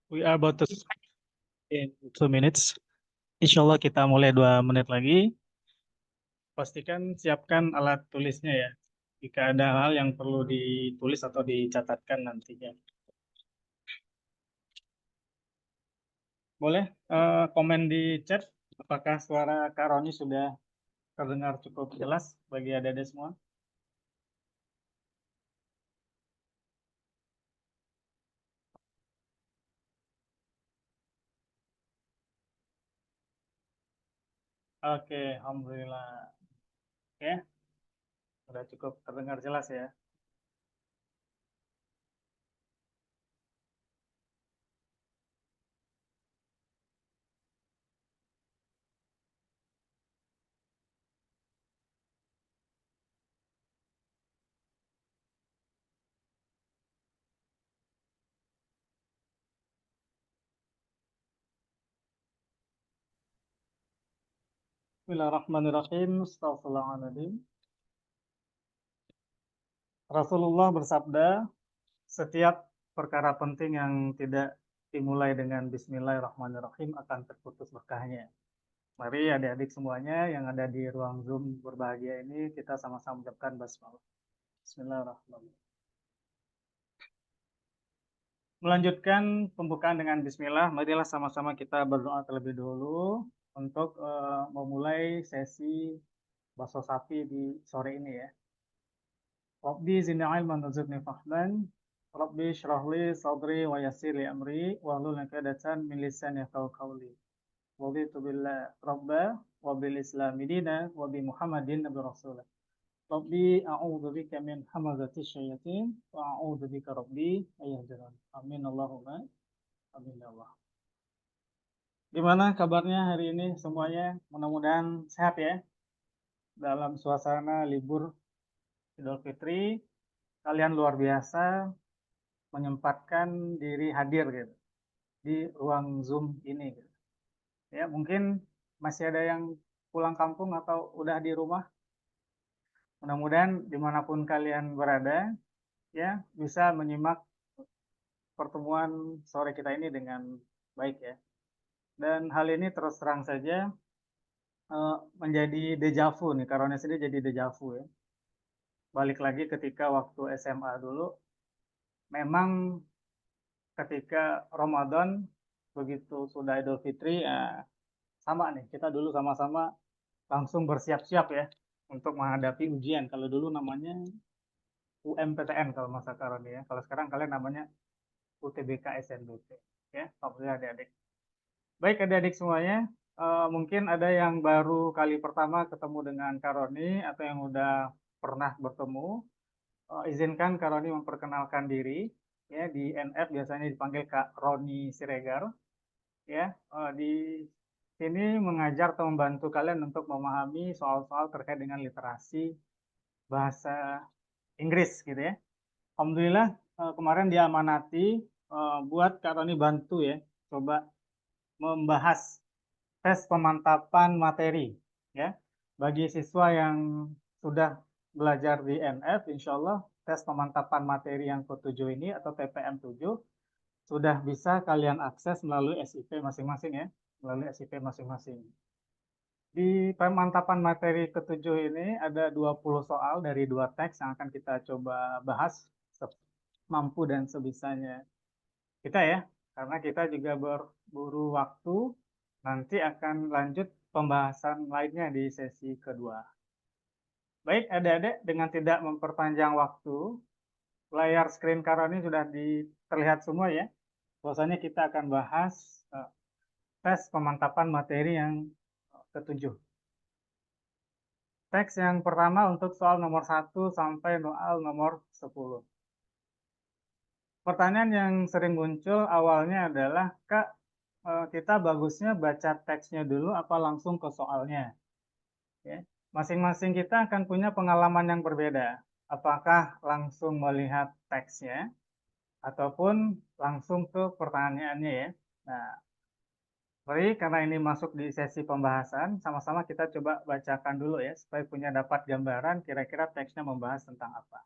We are about to start in 2 minutes. Insya Allah kita mulai 2 menit lagi. Pastikan siapkan alat tulisnya ya. Jika ada hal yang perlu ditulis atau dicatatkan nantinya. Boleh komen di chat. Apakah suara Kak Roni sudah terdengar cukup jelas bagi adik-adik semua? Oke, Alhamdulillah. Oke, sudah cukup terdengar jelas ya. Bismillahirrahmanirrahim. Astagfirullahaladzim. Rasulullah bersabda, setiap perkara penting yang tidak dimulai dengan Bismillahirrahmanirrahim akan terputus berkahnya. Mari adik-adik semuanya yang ada di ruang Zoom berbahagia ini kita sama-sama mengucapkan basmalah. Bismillahirrahmanirrahim. Melanjutkan pembukaan dengan Bismillah, marilah sama-sama kita berdoa terlebih dahulu untuk memulai sesi bakso sapi di sore ini ya. Rabbi zidni ilman warzuqni fahman. Rabbi shrah li sadri wa yassir li amri wahlul 'uqdatam min lisani yafqahu qawli. Raditu billah rabba wa bil islami dina wa bi Muhammadin nabiy rasulah. Rabbi a'udzu bika min hamazati syayatin wa a'udzu bika rabbi ayahdurun. Amin Allahumma amin ya Allah. Gimana kabarnya hari ini semuanya? Mudah-mudahan sehat ya. Dalam suasana libur Idul Fitri, kalian luar biasa menyempatkan diri hadir gitu di ruang Zoom ini gitu. Ya, mungkin masih ada yang pulang kampung atau udah di rumah. Mudah-mudahan dimanapun kalian berada, ya bisa menyimak pertemuan sore kita ini dengan baik ya. Dan hal ini terus terang saja menjadi dejavu nih, karena sendiri jadi dejavu ya. Balik lagi ketika waktu SMA dulu, memang ketika Ramadan begitu sudah Idul Fitri, sama nih kita dulu sama-sama langsung bersiap-siap ya untuk menghadapi ujian. Kalau dulu namanya UMPTN kalau masa sekarang ya. Kalau sekarang kalian namanya UTBK SNBP ya. Alhamdulillah adik-adik. Baik adik-adik semuanya, mungkin ada yang baru kali pertama ketemu dengan Karoni atau yang udah pernah bertemu. Izinkan Karoni memperkenalkan diri ya di NF biasanya dipanggil Kak Roni Siregar ya. Di sini mengajar atau membantu kalian untuk memahami soal-soal terkait dengan literasi bahasa Inggris gitu ya. Alhamdulillah kemarin diamanati buat Kak Roni bantu ya, coba membahas tes pemantapan materi ya bagi siswa yang sudah belajar di NF. Insya Allah tes pemantapan materi yang ke-7 ini atau TPM 7 sudah bisa kalian akses melalui SIP masing-masing ya, melalui SIP masing-masing. Di pemantapan materi ke-7 ini ada 20 soal dari 2 teks yang akan kita coba bahas mampu dan sebisanya kita ya, karena kita juga berburu waktu, nanti akan lanjut pembahasan lainnya di sesi kedua. Baik adik-adik, dengan tidak memperpanjang waktu, layar screen Karoni sudah terlihat semua ya. Bahwasanya kita akan bahas tes pemantapan materi yang ketujuh. Teks yang pertama untuk soal nomor 1 sampai soal nomor 10. Pertanyaan yang sering muncul awalnya adalah, Kak, kita bagusnya baca teksnya dulu apa langsung ke soalnya? Ya. Masing-masing kita akan punya pengalaman yang berbeda. Apakah langsung melihat teksnya ataupun langsung ke pertanyaannya ya. Nah, mari karena ini masuk di sesi pembahasan, sama-sama kita coba bacakan dulu ya supaya punya dapat gambaran kira-kira teksnya membahas tentang apa.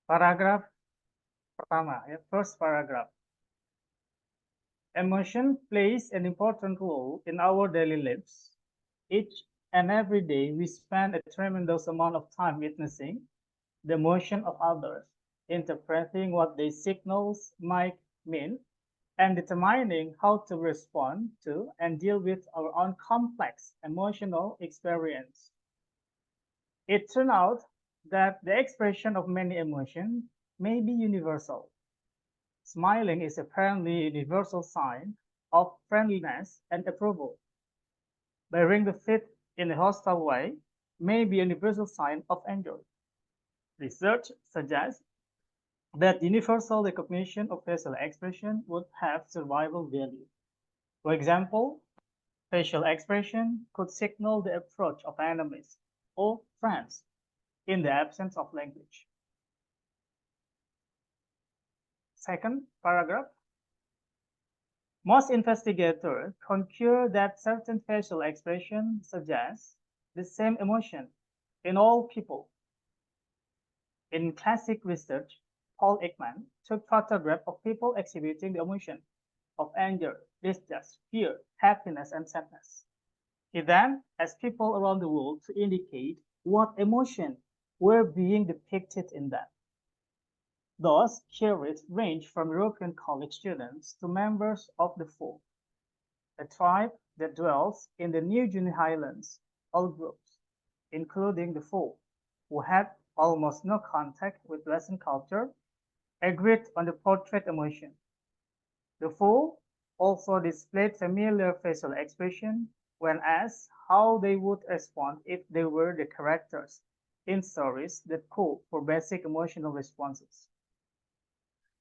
Paragraf pertama ya, first paragraph. Emotion plays an important role in our daily lives. Each and every day, we spend a tremendous amount of time witnessing the emotion of others, interpreting what their signals might mean, and determining how to respond to and deal with our own complex emotional experience. It turned out that the expression of many emotions may be universal. Smiling is apparently a universal sign of friendliness and approval. Baring the feet in a hostile way may be a universal sign of anger. Research suggests that universal recognition of facial expression would have survival value. For example, facial expression could signal the approach of enemies or friends in the absence of language. Second paragraph. Most investigators concur that certain facial expressions suggest the same emotion in all people. In classic research, Paul Ekman took photographs of people exhibiting the emotion of anger, distress, fear, happiness, and sadness. He then asked people around the world to indicate what emotion were being depicted in them. Those queries ranged from European college students to members of the folk, a tribe that dwells in the New Guinea Highlands, all groups, including the folk, who had almost no contact with Western culture, agreed on the portrait emotion. The folk also displayed familiar facial expression when asked how they would respond if they were the characters in stories that call for basic emotional responses.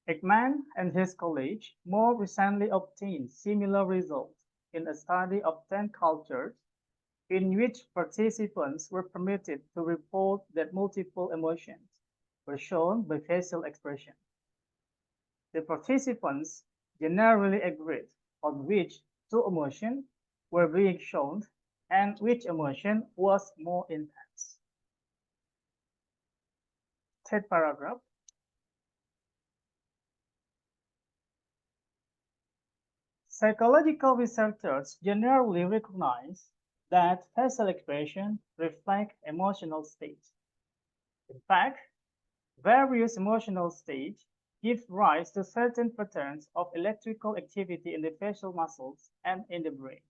Ekman and his colleagues more recently obtained similar results in a study of 10 cultures in which participants were permitted to report that multiple emotions were shown by facial expression. The participants generally agreed on which two emotions were being shown and which emotion was more intense. Third paragraph. Psychological researchers generally recognize that facial expression reflect emotional states. In fact, various emotional states give rise to certain patterns of electrical activity in the facial muscles and in the brain.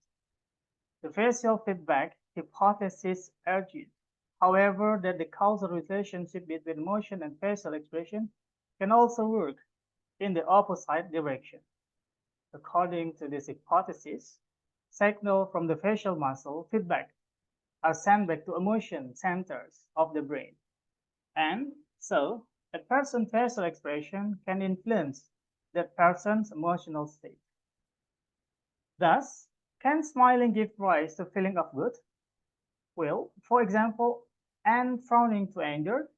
The facial feedback hypothesis argues, however, that the causal relationship between emotion and facial expression can also work in the opposite direction. According to this hypothesis, signals from the facial muscle feedback are sent back to emotion centers of the brain. And so, a person's facial expression can influence that person's emotional state. Thus, can smiling give rise to feeling of good? Well, for example, and frowning to anger.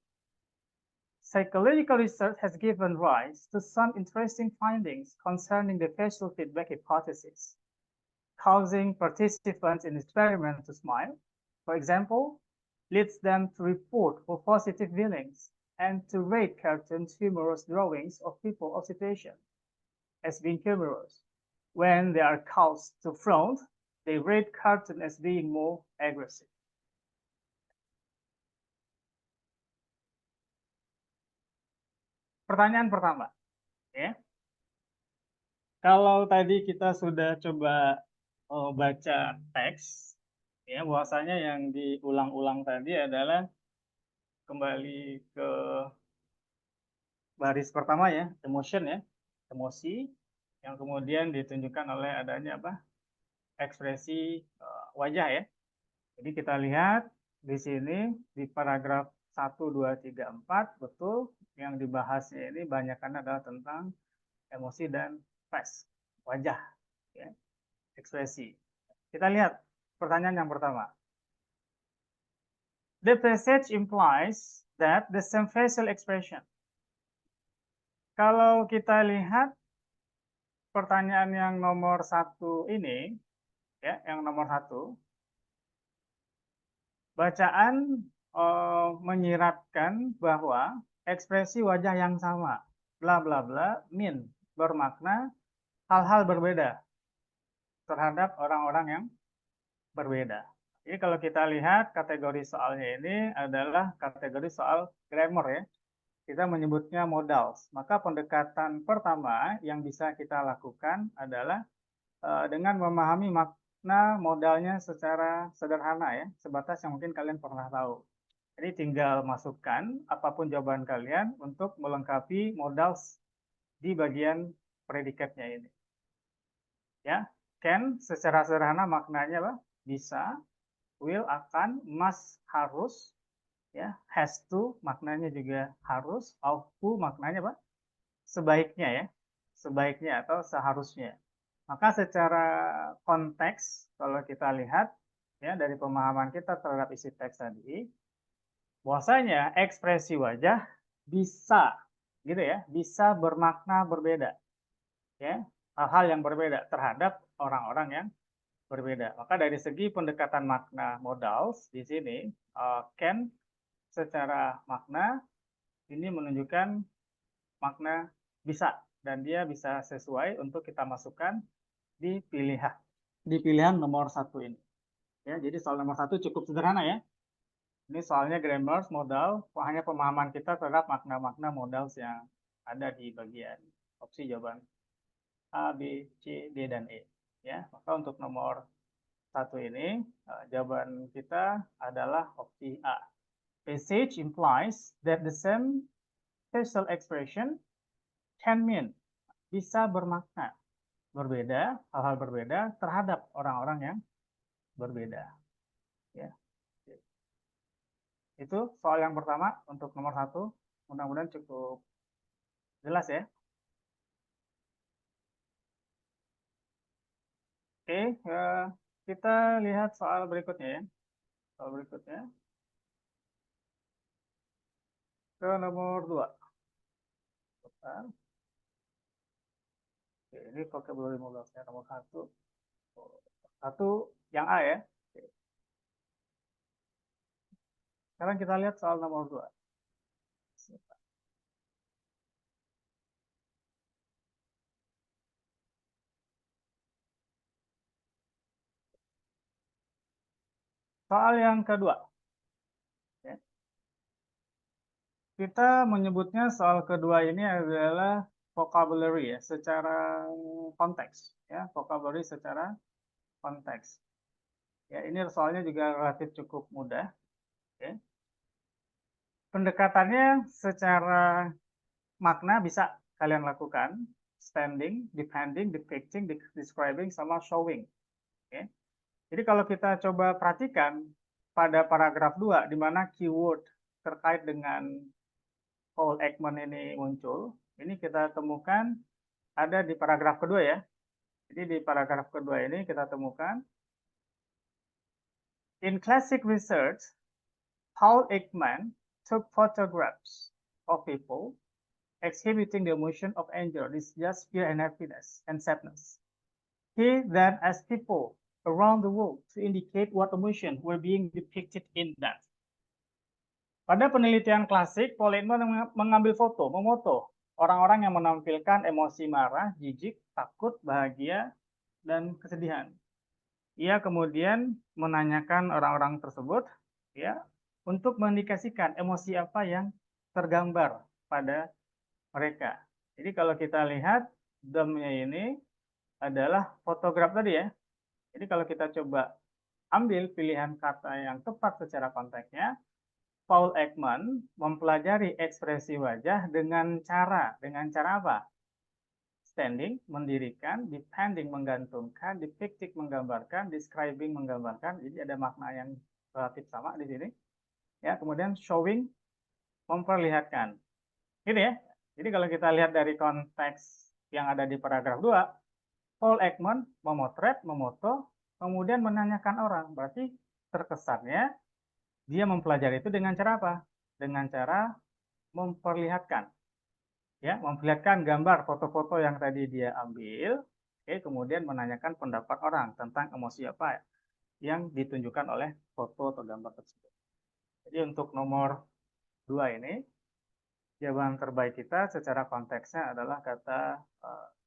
Psychological research has given rise to some interesting findings concerning the facial feedback hypothesis. Causing participants in the experiment to smile, for example, leads them to report for positive feelings and to rate cartoons humorous drawings of people or situations as being humorous. When they are caused to frown, they rate cartoon as being more aggressive. Pertanyaan pertama, ya. Kalau tadi kita sudah coba baca teks, ya bahwasanya yang diulang-ulang tadi adalah kembali ke baris pertama ya, emotion ya, emosi yang kemudian ditunjukkan oleh adanya apa? Ekspresi wajah ya. Jadi kita lihat di sini di paragraf 1, 2, 3, 4 betul yang dibahasnya ini banyakkan adalah tentang emosi dan face, wajah ya, ekspresi. Kita lihat pertanyaan yang pertama. The passage implies that the same facial expression. Kalau kita lihat pertanyaan yang nomor 1 ini, ya, yang nomor 1, bacaan menyiratkan bahwa ekspresi wajah yang sama, bla bla bla, bermakna hal-hal berbeda terhadap orang-orang yang berbeda. Jadi kalau kita lihat kategori soalnya ini adalah kategori soal grammar ya. Kita menyebutnya modals. Maka pendekatan pertama yang bisa kita lakukan adalah dengan memahami makna modalnya secara sederhana ya, sebatas yang mungkin kalian pernah tahu. Jadi tinggal masukkan apapun jawaban kalian untuk melengkapi modals di bagian predikatnya ini. Ya, can secara sederhana maknanya apa? Bisa, will akan, must harus, ya, has to maknanya juga harus, ought to maknanya apa? Sebaiknya ya, sebaiknya atau seharusnya. Maka secara konteks kalau kita lihat ya dari pemahaman kita terhadap isi teks tadi, bahwasanya ekspresi wajah bisa gitu ya, bisa bermakna berbeda ya, hal-hal yang berbeda terhadap orang-orang yang berbeda. Maka dari segi pendekatan makna modals di sini can secara makna ini menunjukkan makna bisa dan dia bisa sesuai untuk kita masukkan di pilihan nomor satu ini. Ya, jadi soal nomor satu cukup sederhana ya. Ini soalnya grammar, modal, hanya pemahaman kita terhadap makna-makna modal yang ada di bagian opsi jawaban A, B, C, D, dan E. Ya, maka untuk nomor satu ini jawaban kita adalah opsi A. Passage implies that the same facial expression can mean bisa bermakna berbeda, hal-hal berbeda terhadap orang-orang yang berbeda. Ya. Itu soal yang pertama untuk nomor satu. Mudah-mudahan cukup jelas ya. Oke, kita lihat soal berikutnya ya. Soal berikutnya ke nomor 2. Oke, ini vocabulary 15 ya, nomor 1. Satu yang A ya. Oke. Sekarang kita lihat soal nomor 2. Soal yang kedua. Ya. Kita menyebutnya soal kedua ini adalah vocabulary ya, secara konteks ya, vocabulary secara konteks. Ya, ini soalnya juga relatif cukup mudah. Ya. Pendekatannya secara makna bisa kalian lakukan, standing, depending, depicting, describing, sama showing. Ya. Jadi kalau kita coba perhatikan pada paragraf 2, di mana keyword terkait dengan Paul Ekman ini muncul, ini kita temukan ada di paragraf kedua ya. Jadi di paragraf kedua ini kita temukan, in classic research, Paul Ekman took photographs of people exhibiting the emotion of anger, distress, fear, and happiness, and sadness. He then asked people around the world to indicate what emotion were being depicted in that. Pada penelitian klasik, Paul Ekman mengambil memoto orang-orang yang menampilkan emosi marah, jijik, takut, bahagia, dan kesedihan. Ia kemudian menanyakan orang-orang tersebut ya untuk mengindikasikan emosi apa yang tergambar pada mereka. Jadi kalau kita lihat domnya ini adalah fotograf tadi ya. Jadi kalau kita coba ambil pilihan kata yang tepat secara konteksnya, Paul Ekman mempelajari ekspresi wajah dengan cara apa? Standing, mendirikan, depending, menggantungkan, depicting, menggambarkan, describing, menggambarkan. Jadi ada makna yang relatif sama di sini. Ya, kemudian showing, memperlihatkan. Gitu ya. Jadi kalau kita lihat dari konteks yang ada di paragraf 2, Paul Ekman memotret, memoto, kemudian menanyakan orang. Berarti terkesannya dia mempelajari itu dengan cara apa? Dengan cara memperlihatkan. Ya, memperlihatkan gambar foto-foto yang tadi dia ambil, oke, kemudian menanyakan pendapat orang tentang emosi apa yang ditunjukkan oleh foto atau gambar tersebut. Jadi untuk nomor 2 ini, jawaban terbaik kita secara konteksnya adalah kata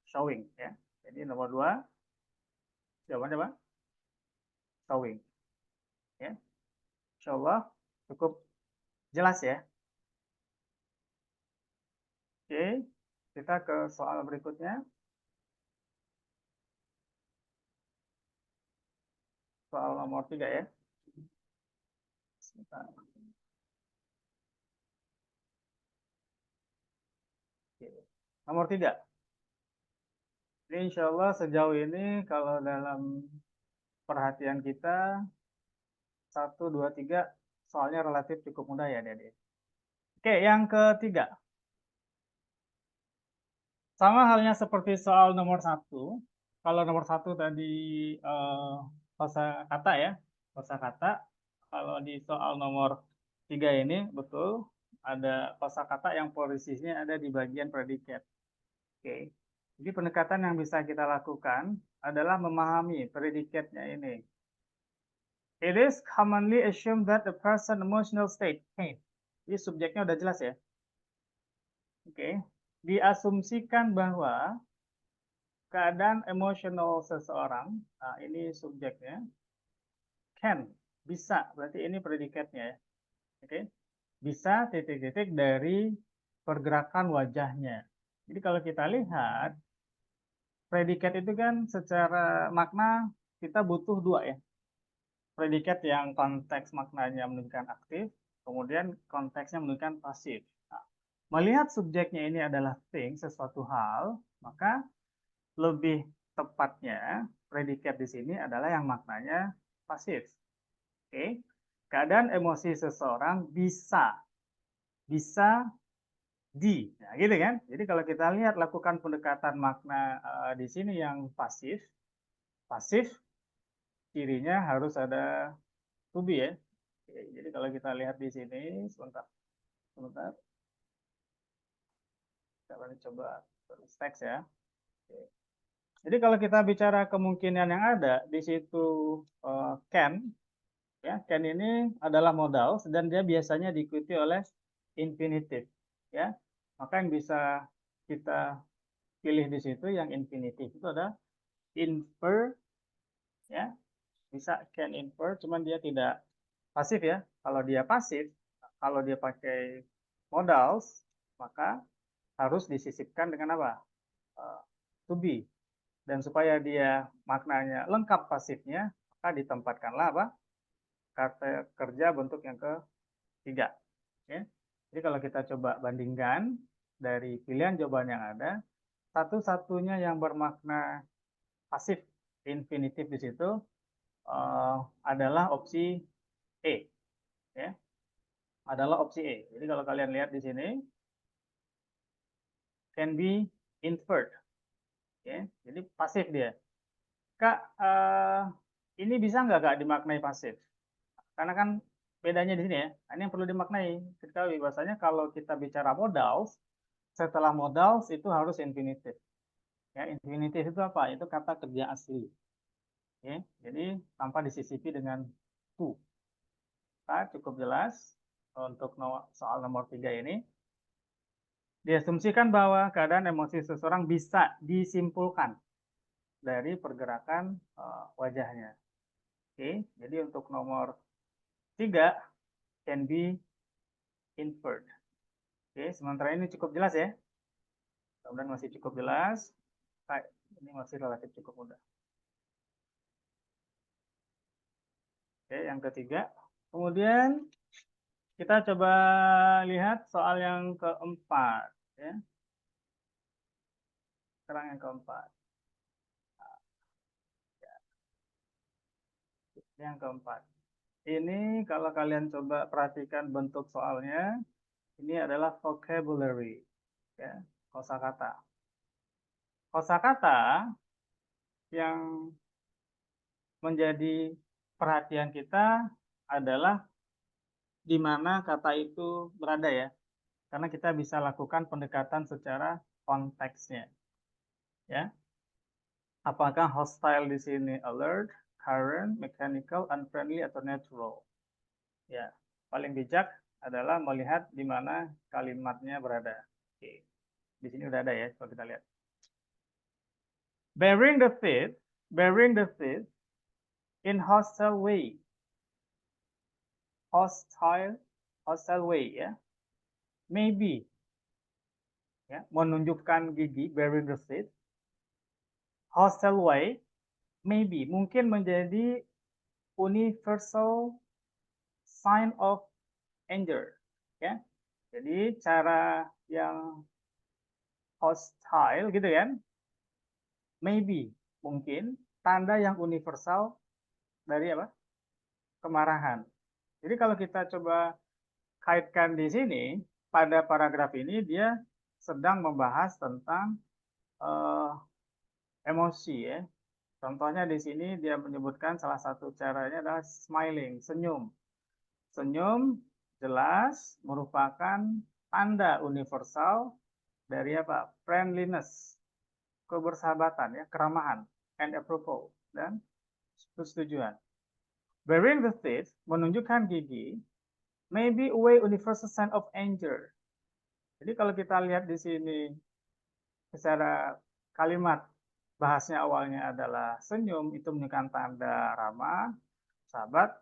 showing. Ya. Jadi nomor 2 jawabannya apa? Sewing. Ya. Insya Allah cukup jelas ya. Oke, kita ke soal berikutnya. Soal nomor 3 ya. Sebentar. Oke. Nomor 3. Ini insya Allah sejauh ini kalau dalam perhatian kita 1, 2, 3 soalnya relatif cukup mudah ya Dede. Oke, yang ketiga. Sama halnya seperti soal nomor 1. Kalau nomor 1 tadi kosakata ya, kosakata. Kalau di soal nomor 3 ini betul ada kosakata yang posisinya ada di bagian predikat. Oke. Jadi pendekatan yang bisa kita lakukan adalah memahami predikatnya ini. It is commonly assumed that the person emotional state. Ini subjeknya udah jelas ya. Oke. Diasumsikan bahwa keadaan emosional seseorang, nah ini subjeknya, can, bisa, berarti ini predikatnya ya. Oke. Bisa titik-titik dari pergerakan wajahnya. Jadi kalau kita lihat, predikat itu kan secara makna kita butuh dua ya. Predikat yang konteks maknanya menunjukkan aktif, kemudian konteksnya menunjukkan pasif. Nah, melihat subjeknya ini adalah thing, sesuatu hal, maka lebih tepatnya predikat di sini adalah yang maknanya pasif. Oke. Keadaan emosi seseorang bisa nah, gitu kan? Jadi kalau kita lihat lakukan pendekatan makna di sini yang pasif, pasif cirinya harus ada to be ya. Oke, jadi kalau kita lihat di sini sebentar kita coba tulis teks ya. Oke. Jadi kalau kita bicara kemungkinan yang ada di situ can ya, can ini adalah modal dan dia biasanya diikuti oleh infinitif ya. Maka yang bisa kita pilih di situ yang infinitif itu ada infer ya, bisa can infer, cuman dia tidak pasif ya. Kalau dia pasif, kalau dia pakai modals, maka harus disisipkan dengan apa? To be. Dan supaya dia maknanya lengkap pasifnya, maka ditempatkanlah apa? Kata kerja bentuk yang ketiga. Ya. Jadi kalau kita coba bandingkan dari pilihan jawaban yang ada, satu-satunya yang bermakna pasif infinitif di situ adalah opsi E, ya, adalah opsi E. Jadi kalau kalian lihat di sini, can be inferred, ya, jadi pasif dia. Kak, ini bisa nggak Kak dimaknai pasif? Karena kan bedanya di sini ya. Ini yang perlu dimaknai. Ketahui bahwasanya kalau kita bicara modals, setelah modals itu harus infinitif. Ya, infinitif itu apa? Itu kata kerja asli. Ya, jadi tanpa disisipi dengan to. Nah, cukup jelas untuk soal nomor 3 ini. Diasumsikan bahwa keadaan emosi seseorang bisa disimpulkan dari pergerakan wajahnya. Oke, jadi untuk nomor 3 can be inferred. Oke, sementara ini cukup jelas ya. Kemudian masih cukup jelas. Ini masih relatif cukup mudah. Oke, yang ketiga. Kemudian kita coba lihat soal yang keempat. Ya. Sekarang yang keempat. Yang keempat. Ini kalau kalian coba perhatikan bentuk soalnya, ini adalah vocabulary, ya, kosakata. Kosakata yang menjadi perhatian kita adalah di mana kata itu berada ya. Karena kita bisa lakukan pendekatan secara konteksnya. Ya. Apakah hostile di sini alert, current, mechanical, unfriendly atau natural? Ya, paling bijak adalah melihat di mana kalimatnya berada. Oke. Di sini udah ada ya, kalau kita lihat. bearing the faith in hostile way. Hostile way ya. Maybe ya, menunjukkan gigi, bearing the teeth. Hostile way, maybe, mungkin menjadi universal sign of anger ya. Jadi cara yang hostile gitu kan, maybe, mungkin tanda yang universal dari apa? Kemarahan. Jadi kalau kita coba kaitkan di sini, pada paragraf ini dia sedang membahas tentang emosi ya. Contohnya di sini dia menyebutkan salah satu caranya adalah smiling, senyum. Senyum jelas merupakan tanda universal dari apa? Friendliness, kebersahabatan ya, keramahan, and approval, dan persetujuan. Bearing the teeth menunjukkan gigi, maybe a way universal sign of anger. Jadi kalau kita lihat di sini secara kalimat bahasnya awalnya adalah senyum, itu menunjukkan tanda ramah, sahabat.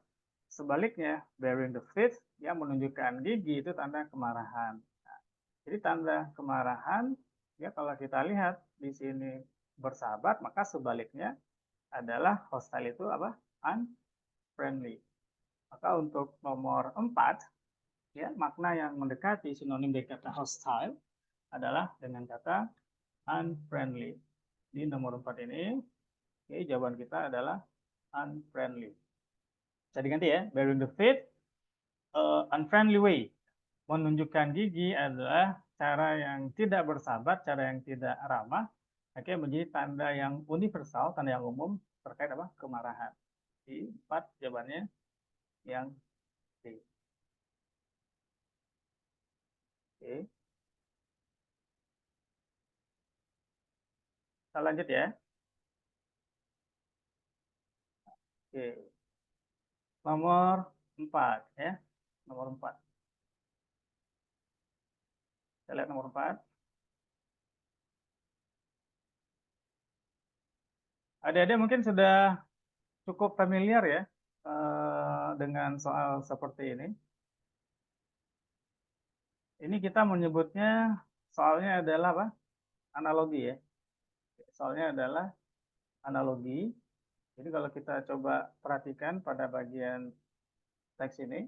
Sebaliknya, bearing the teeth yang menunjukkan gigi itu tanda kemarahan. Nah, jadi tanda kemarahan ya kalau kita lihat di sini bersahabat, maka sebaliknya adalah hostile itu apa? Unfriendly. Maka untuk nomor 4 ya, makna yang mendekati sinonim dari kata hostile adalah dengan kata unfriendly. Di nomor 4 ini, oke, jawaban kita adalah unfriendly. Bisa diganti ya, bearing the teeth, unfriendly way. Menunjukkan gigi adalah cara yang tidak bersahabat, cara yang tidak ramah. Oke, menjadi tanda yang universal, tanda yang umum terkait apa? Kemarahan. Di 4 jawabannya yang D. Oke. Kita lanjut ya. Oke. Nomor 4 ya. Nomor 4. Kita lihat nomor 4. Adik-adik mungkin sudah cukup familiar ya dengan soal seperti ini. Ini kita menyebutnya soalnya adalah apa? Analogi ya. Soalnya adalah analogi. Jadi kalau kita coba perhatikan pada bagian teks ini,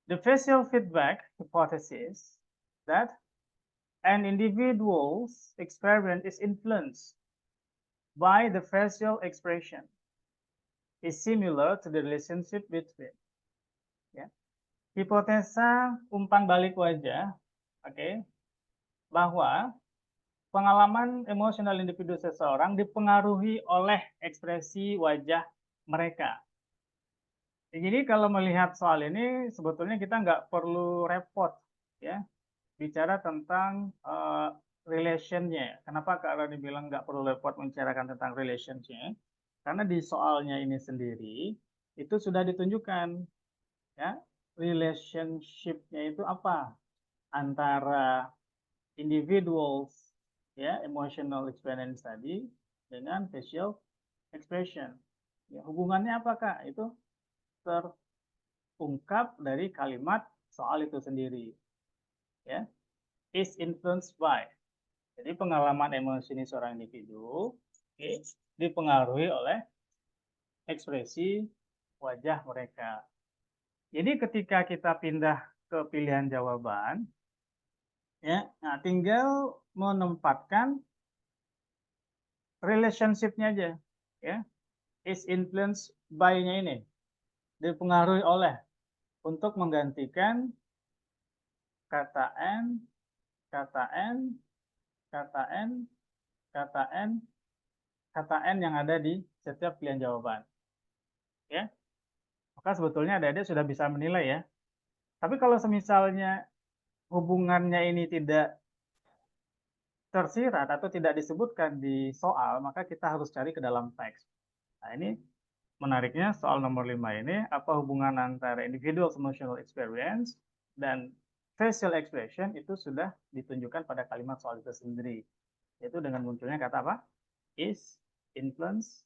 the facial feedback hypothesis that an individual's experience is influenced by the facial expression is similar to the relationship between. Ya. Hipotesa umpan balik wajah, oke, bahwa pengalaman emosional individu seseorang dipengaruhi oleh ekspresi wajah mereka. Jadi kalau melihat soal ini sebetulnya kita nggak perlu repot ya bicara tentang relationnya. Kenapa Kak Rani bilang nggak perlu repot membicarakan tentang relationnya? Karena di soalnya ini sendiri itu sudah ditunjukkan ya relationship-nya itu apa antara individuals ya emotional experience tadi dengan facial expression. Ya, hubungannya apa Kak? Itu terungkap dari kalimat soal itu sendiri. Ya, is influenced by. Jadi pengalaman emosi ini seorang individu okay, dipengaruhi oleh ekspresi wajah mereka. Jadi ketika kita pindah ke pilihan jawaban, ya, nah tinggal menempatkan relationship-nya aja, ya, is influenced by-nya ini dipengaruhi oleh untuk menggantikan kata n, kata n, kata n, kata n, kata n yang ada di setiap pilihan jawaban, ya. Maka sebetulnya adik-adik sudah bisa menilai ya. Tapi kalau semisalnya hubungannya ini tidak tersirat atau tidak disebutkan di soal, maka kita harus cari ke dalam teks. Nah, ini menariknya soal nomor 5 ini, apa hubungan antara individual emotional experience dan facial expression itu sudah ditunjukkan pada kalimat soal itu sendiri. Yaitu dengan munculnya kata apa? is influenced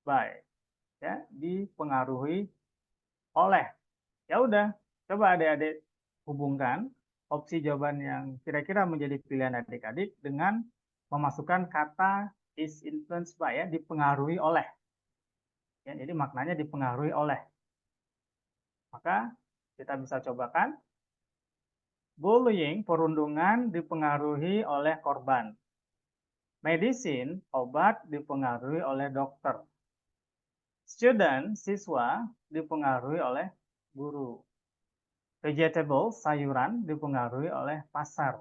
by. Ya, dipengaruhi oleh. Ya udah, coba adik-adik hubungkan opsi jawaban yang kira-kira menjadi pilihan adik-adik dengan memasukkan kata is influenced by, ya, dipengaruhi oleh. Ya, jadi maknanya dipengaruhi oleh. Maka kita bisa cobakan. Bullying, perundungan, dipengaruhi oleh korban. Medicine, obat, dipengaruhi oleh dokter. Student, siswa, dipengaruhi oleh guru. Vegetable, sayuran, dipengaruhi oleh pasar.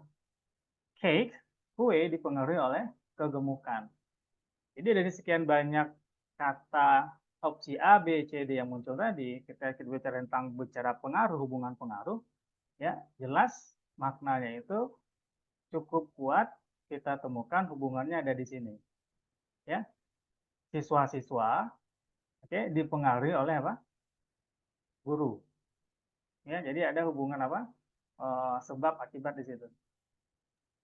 Cake, kue, dipengaruhi oleh kegemukan. Jadi dari sekian banyak kata opsi A, B, C, D yang muncul tadi, kita bicara tentang pengaruh, hubungan pengaruh, ya jelas maknanya itu cukup kuat, kita temukan hubungannya ada di sini. Ya, siswa-siswa, oke, dipengaruhi oleh apa? Guru. Ya, jadi ada hubungan apa? Sebab akibat di situ.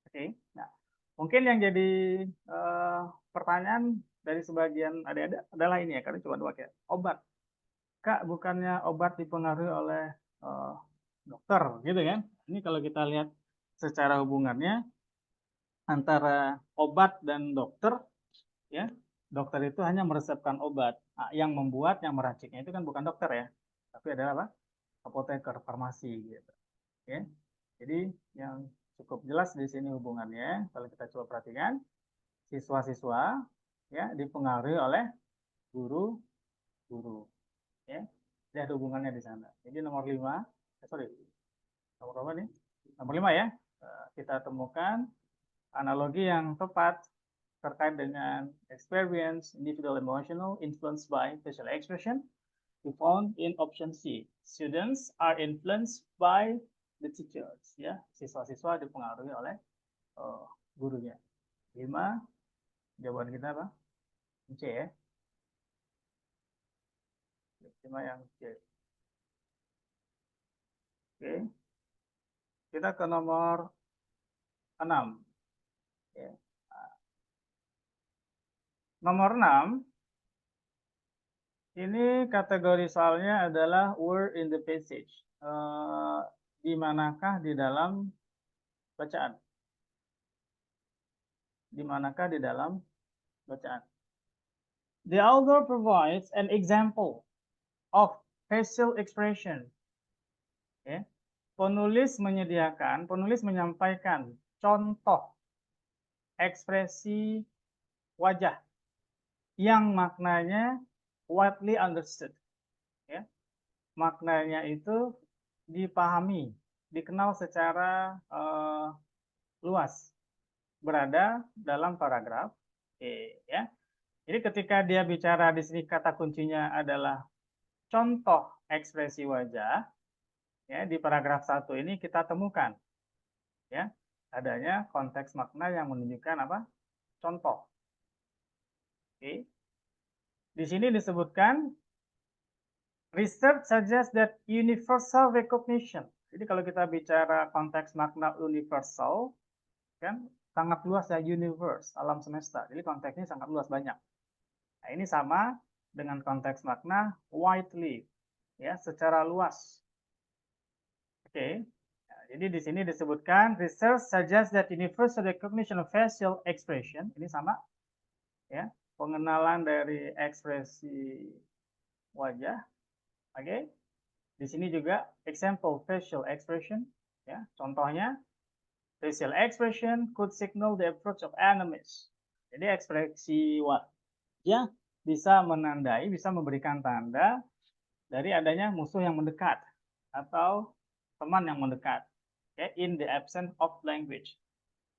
Oke, nah mungkin yang jadi pertanyaan dari sebagian adik-adik adalah ini ya, karena cuma dua kayak obat. Kak, bukannya obat dipengaruhi oleh dokter, gitu kan? Ini kalau kita lihat secara hubungannya antara obat dan dokter, ya, dokter itu hanya meresepkan obat. Nah, yang membuat, yang meraciknya itu kan bukan dokter ya, tapi adalah apa? Apoteker, farmasi, gitu. Ya. Jadi yang cukup jelas di sini hubungannya, kalau kita coba perhatikan, siswa-siswa ya dipengaruhi oleh guru-guru. Ya, ada hubungannya di sana. Jadi nomor 5, nomor berapa nih? Nomor 5 ya, kita temukan analogi yang tepat terkait dengan experience, individual emotional, influenced by facial expression, we found in option C. Students are influenced by the teachers. Ya, siswa-siswa dipengaruhi oleh gurunya. 5, jawaban kita apa? C ya. 5 yang C. Oke. Kita ke nomor 6. Ya. Nomor 6, ini kategori soalnya adalah where in the passage. Di manakah di dalam bacaan? Di manakah di dalam bacaan? The author provides an example of facial expression. Ya. Penulis menyampaikan contoh ekspresi wajah yang maknanya widely understood. Ya. Maknanya itu dipahami, dikenal secara luas, berada dalam paragraf E. Ya. Jadi ketika dia bicara di sini kata kuncinya adalah contoh ekspresi wajah, ya, di paragraf 1 ini kita temukan ya adanya konteks makna yang menunjukkan apa? Contoh. Oke. Di sini disebutkan research suggests that universal recognition. Jadi kalau kita bicara konteks makna universal, kan sangat luas ya, universe, alam semesta. Jadi konteksnya sangat luas, banyak. Nah, ini sama dengan konteks makna widely, ya, secara luas. Oke. Nah, jadi di sini disebutkan research suggests that universal recognition of facial expression, ini sama ya, pengenalan dari ekspresi wajah. Oke. Di sini juga example facial expression, ya. Contohnya facial expression could signal the approach of enemies. Jadi ekspresi wajah bisa menandai, bisa memberikan tanda dari adanya musuh yang mendekat atau teman yang mendekat. Okay, in the absence of language,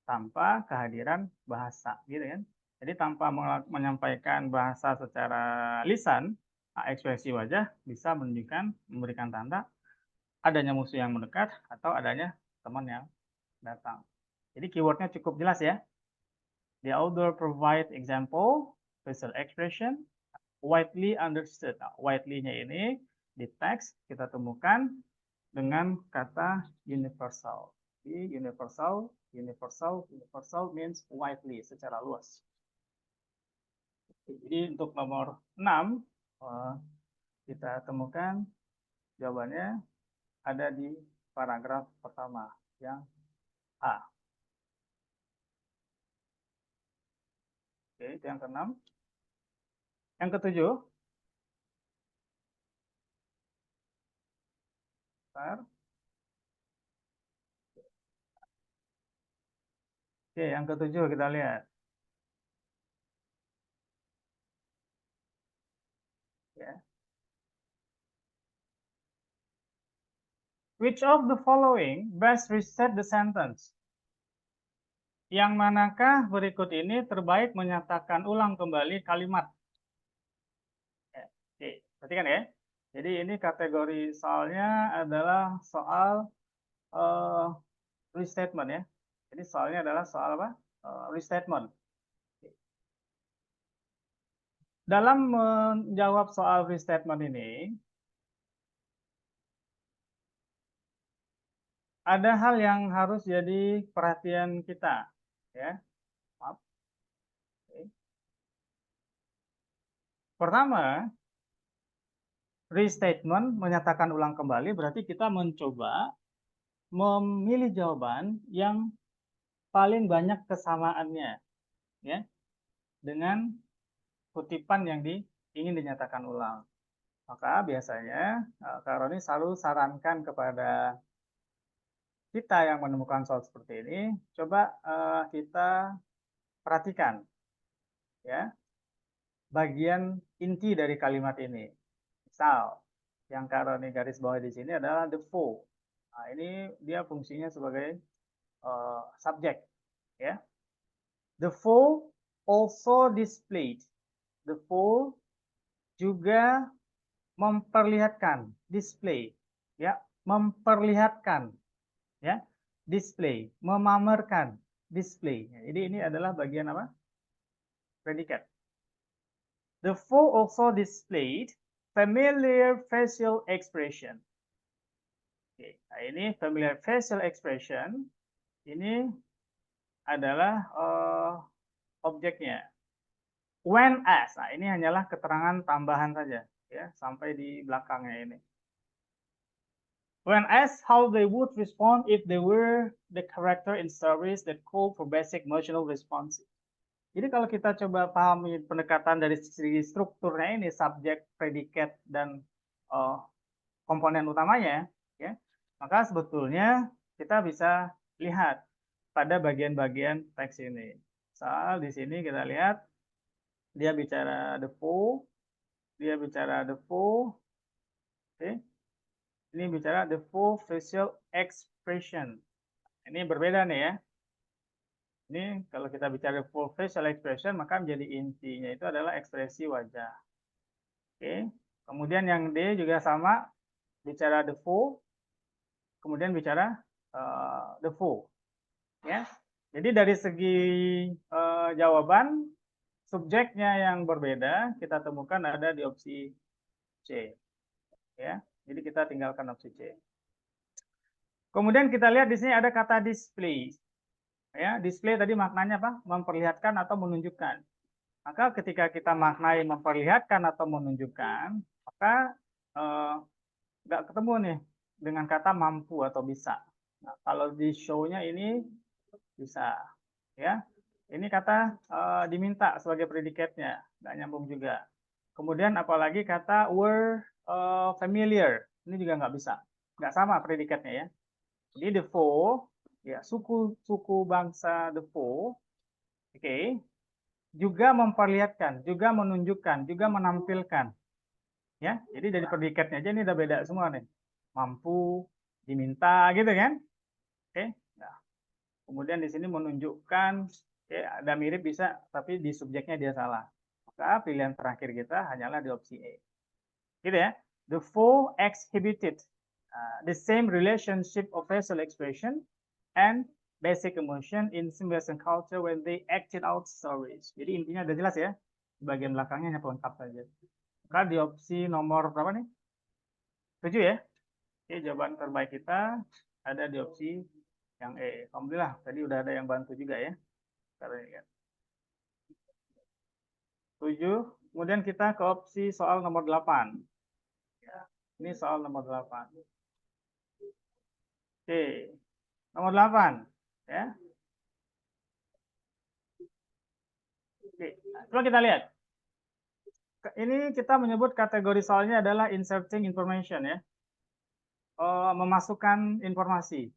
tanpa kehadiran bahasa, gitu kan? Jadi tanpa menyampaikan bahasa secara lisan, ekspresi wajah bisa menunjukkan, memberikan tanda adanya musuh yang mendekat atau adanya teman yang datang. Jadi keywordnya cukup jelas ya. The author provide example, facial expression, widely understood. Nah, widely-nya ini di teks kita temukan dengan kata universal. Jadi universal means widely, secara luas. Jadi untuk nomor 6 kita temukan jawabannya ada di paragraf pertama yang A. Oke, itu yang ke-6. Yang ke-7. Oke, yang ke-7 kita lihat. Ya. Which of the following best reset the sentence? Yang manakah berikut ini terbaik menyatakan ulang kembali kalimat? Ya, oke, perhatikan ya. Jadi ini kategori soalnya adalah soal restatement ya. Jadi soalnya adalah soal apa? Restatement. Dalam menjawab soal restatement ini, ada hal yang harus jadi perhatian kita, ya. Maaf. Oke. Pertama, restatement menyatakan ulang kembali berarti kita mencoba memilih jawaban yang paling banyak kesamaannya, ya, dengan kutipan yang ingin dinyatakan ulang. Maka biasanya Kak Roni selalu sarankan kepada kita yang menemukan soal seperti ini, coba kita perhatikan ya bagian inti dari kalimat ini. Misal, yang Kak Roni garis bawah di sini adalah the for. Nah, ini dia fungsinya sebagai subjek ya. The for also displayed. The for juga memperlihatkan, display ya, memperlihatkan ya, display, memamerkan, display. Jadi ini adalah bagian apa? Predikat. The four also displayed familiar facial expression. Oke, nah ini familiar facial expression ini adalah objeknya. When asked, nah ini hanyalah keterangan tambahan saja ya sampai di belakangnya ini. When asked how they would respond if they were the character in stories that call for basic emotional responses. Jadi kalau kita coba pahami pendekatan dari segi strukturnya ini, subjek, predikat, dan komponen utamanya, ya, maka sebetulnya kita bisa lihat pada bagian-bagian teks ini. Misal di sini kita lihat dia bicara the full, dia bicara the full, oke, ini bicara the full facial expression. Ini berbeda nih ya. Ini kalau kita bicara full facial expression, maka menjadi intinya itu adalah ekspresi wajah. Oke. Kemudian yang D juga sama, bicara the full, kemudian bicara the full. Ya. Jadi dari segi jawaban, subjeknya yang berbeda kita temukan ada di opsi C. Ya. Jadi kita tinggalkan opsi C. Kemudian kita lihat di sini ada kata display. Ya, display tadi maknanya apa? Memperlihatkan atau menunjukkan. Maka ketika kita maknai memperlihatkan atau menunjukkan, maka nggak ketemu nih dengan kata mampu atau bisa. Nah, kalau di show-nya ini bisa, ya. Ini kata diminta sebagai predikatnya, nggak nyambung juga. Kemudian apalagi kata were familiar, ini juga nggak bisa, nggak sama predikatnya ya. Jadi the four, ya suku bangsa the four, oke, juga memperlihatkan, juga menunjukkan, juga menampilkan. Ya, jadi dari predikatnya aja ini udah beda semua nih. Mampu, diminta gitu kan? Oke. Nah, kemudian di sini menunjukkan ya ada mirip bisa, tapi di subjeknya dia salah. Maka pilihan terakhir kita hanyalah di opsi E. Gitu ya. The four exhibited the same relationship of facial expression and basic emotion in Symbiosis culture when they acted out stories. Jadi intinya udah jelas ya. Bagian belakangnya hanya pelengkap saja. Maka di opsi nomor berapa nih? 7 ya. Oke, jawaban terbaik kita ada di opsi yang E. Alhamdulillah, tadi udah ada yang bantu juga ya. 7. Kemudian kita ke opsi soal nomor 8. Ya, ini soal nomor 8. Oke, nomor 8. Ya. Oke, coba kita lihat. Ini kita menyebut kategori soalnya adalah inserting information ya. Memasukkan informasi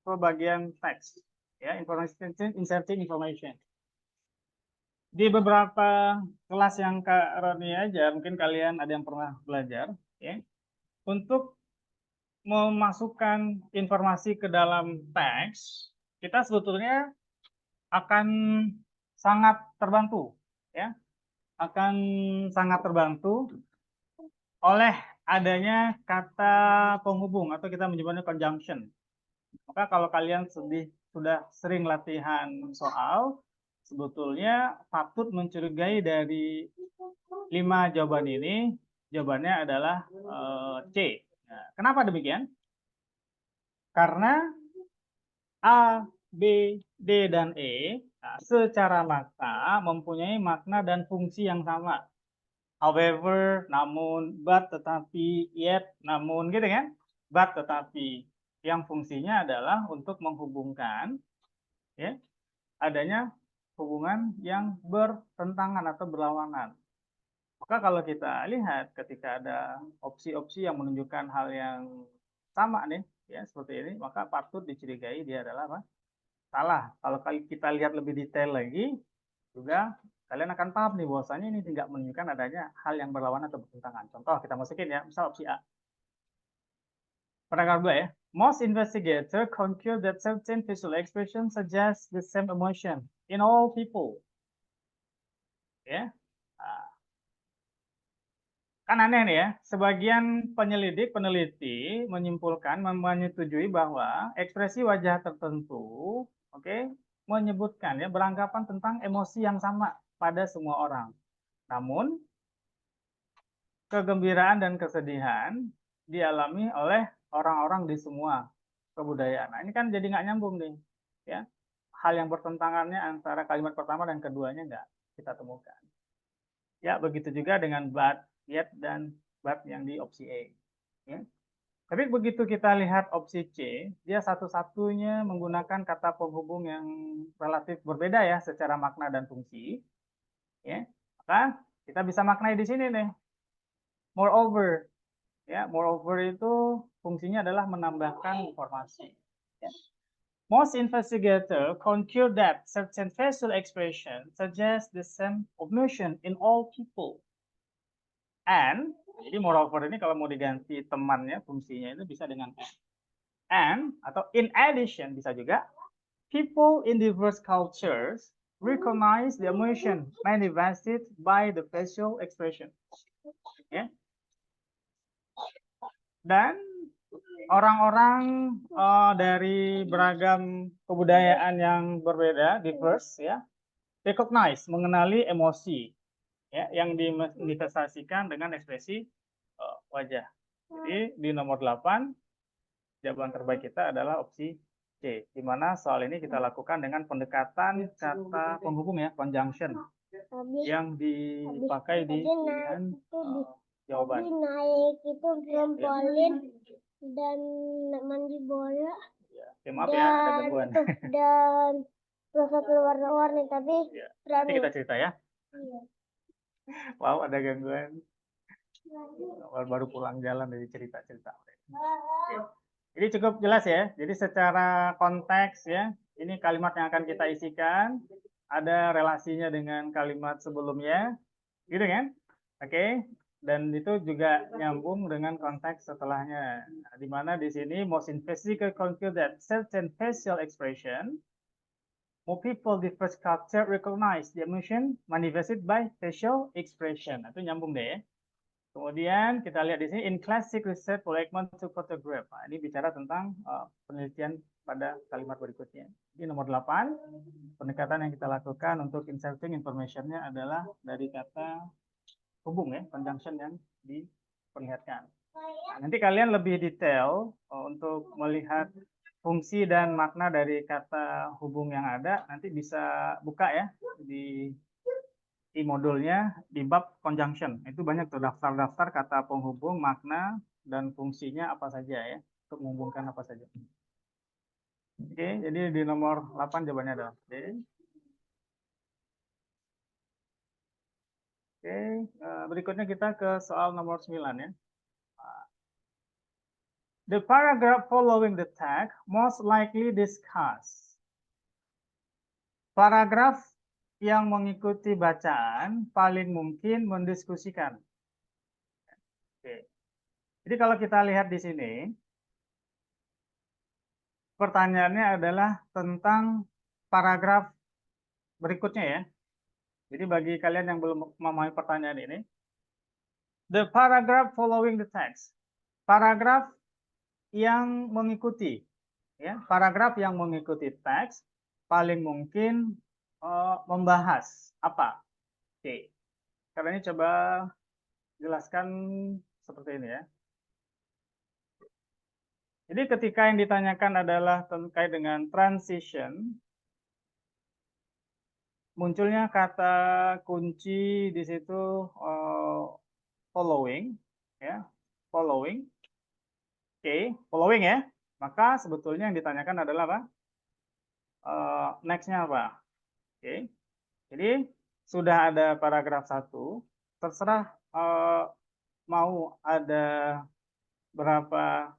ke bagian teks. Ya, inserting information. Di beberapa kelas yang Kak Roni ajar, mungkin kalian ada yang pernah belajar, ya, untuk memasukkan informasi ke dalam teks, kita sebetulnya akan sangat terbantu, ya, akan sangat terbantu oleh adanya kata penghubung atau kita menyebutnya conjunction. Maka kalau kalian sudah sering latihan soal, sebetulnya patut mencurigai dari 5 jawaban ini, jawabannya adalah C. Nah, kenapa demikian? Karena A, B, D, dan E secara makna mempunyai makna dan fungsi yang sama. However, namun, but, tetapi, yet, namun, gitu kan? But, tetapi, yang fungsinya adalah untuk menghubungkan, ya, adanya hubungan yang bertentangan atau berlawanan. Maka kalau kita lihat ketika ada opsi-opsi yang menunjukkan hal yang sama nih, ya seperti ini, maka patut dicurigai dia adalah apa? Salah. Kalau kita lihat lebih detail lagi, juga kalian akan paham nih bahwasanya ini tidak menunjukkan adanya hal yang berlawanan atau bertentangan. Contoh kita masukin ya, misal opsi A. Paragraf 2 ya. Most investigators conclude that certain facial expressions suggest the same emotion in all people. Ya. Kan aneh nih ya, sebagian peneliti menyimpulkan, menyetujui bahwa ekspresi wajah tertentu, oke, menyebutkan ya beranggapan tentang emosi yang sama pada semua orang. Namun kegembiraan dan kesedihan dialami oleh orang-orang di semua kebudayaan. Nah, ini kan jadi nggak nyambung nih, ya. Hal yang bertentangannya antara kalimat pertama dan keduanya nggak kita temukan. Ya, begitu juga dengan but, yet, dan but yang di opsi A. Ya. Tapi begitu kita lihat opsi C, dia satu-satunya menggunakan kata penghubung yang relatif berbeda ya secara makna dan fungsi. Ya. Maka kita bisa maknai di sini nih. Moreover, ya, moreover itu fungsinya adalah menambahkan informasi. Ya. Most investigators conclude that certain facial expression suggest the same emotion in all people. And, jadi moreover ini kalau mau diganti temannya, fungsinya itu bisa dengan and. And, atau in addition bisa juga, people in diverse cultures recognize the emotion manifested by the facial expression. Ya. Dan orang-orang dari beragam kebudayaan yang berbeda, diverse, ya, recognize, mengenali emosi, ya, yang dimanifestasikan dengan ekspresi wajah. Jadi di nomor 8, jawaban terbaik kita adalah opsi C, di mana soal ini kita lakukan dengan pendekatan kata penghubung ya, conjunction, yang dipakai di pilihan jawaban. Naik itu trampolin dan mandi bola. Ya, maaf ya, ada gangguan. Dan satu warna-warni, tapi ya. Nanti kita cerita ya. Iya. Wow, ada gangguan. Baru pulang jalan dari cerita-cerita. Jadi cukup jelas ya. Jadi secara konteks ya, ini kalimat yang akan kita isikan ada relasinya dengan kalimat sebelumnya, gitu kan? Oke. Dan itu juga nyambung dengan konteks setelahnya. Nah, di mana di sini most investigators conclude that certain facial expression, more people different culture recognize the emotion manifested by facial expression. Nah, itu nyambung deh ya. Kemudian kita lihat di sini in classic research for Ekman to photograph. Nah, ini bicara tentang penelitian pada kalimat berikutnya. Di nomor 8, pendekatan yang kita lakukan untuk inserting information-nya adalah dari kata hubung ya, conjunction yang diperlihatkan. Nah, nanti kalian lebih detail untuk melihat fungsi dan makna dari kata hubung yang ada, nanti bisa buka ya di modulnya di bab conjunction. Itu banyak tuh daftar-daftar kata penghubung, makna, dan fungsinya apa saja ya, untuk menghubungkan apa saja. Oke, jadi di nomor 8 jawabannya adalah D. Oke, berikutnya kita ke soal nomor 9 ya. The paragraph following the text most likely discuss. Paragraf yang mengikuti bacaan paling mungkin mendiskusikan. Oke. Jadi kalau kita lihat di sini, pertanyaannya adalah tentang paragraf berikutnya ya. Jadi bagi kalian yang belum memahami pertanyaan ini, the paragraph following the text. Paragraf yang mengikuti, ya, paragraf yang mengikuti teks paling mungkin membahas apa? Oke. Karena ini coba jelaskan seperti ini ya. Jadi ketika yang ditanyakan adalah terkait dengan transition, munculnya kata kunci di situ following, ya, following. Oke, following ya. Maka sebetulnya yang ditanyakan adalah apa? Next-nya apa? Oke. Jadi sudah ada paragraf 1, terserah mau ada berapa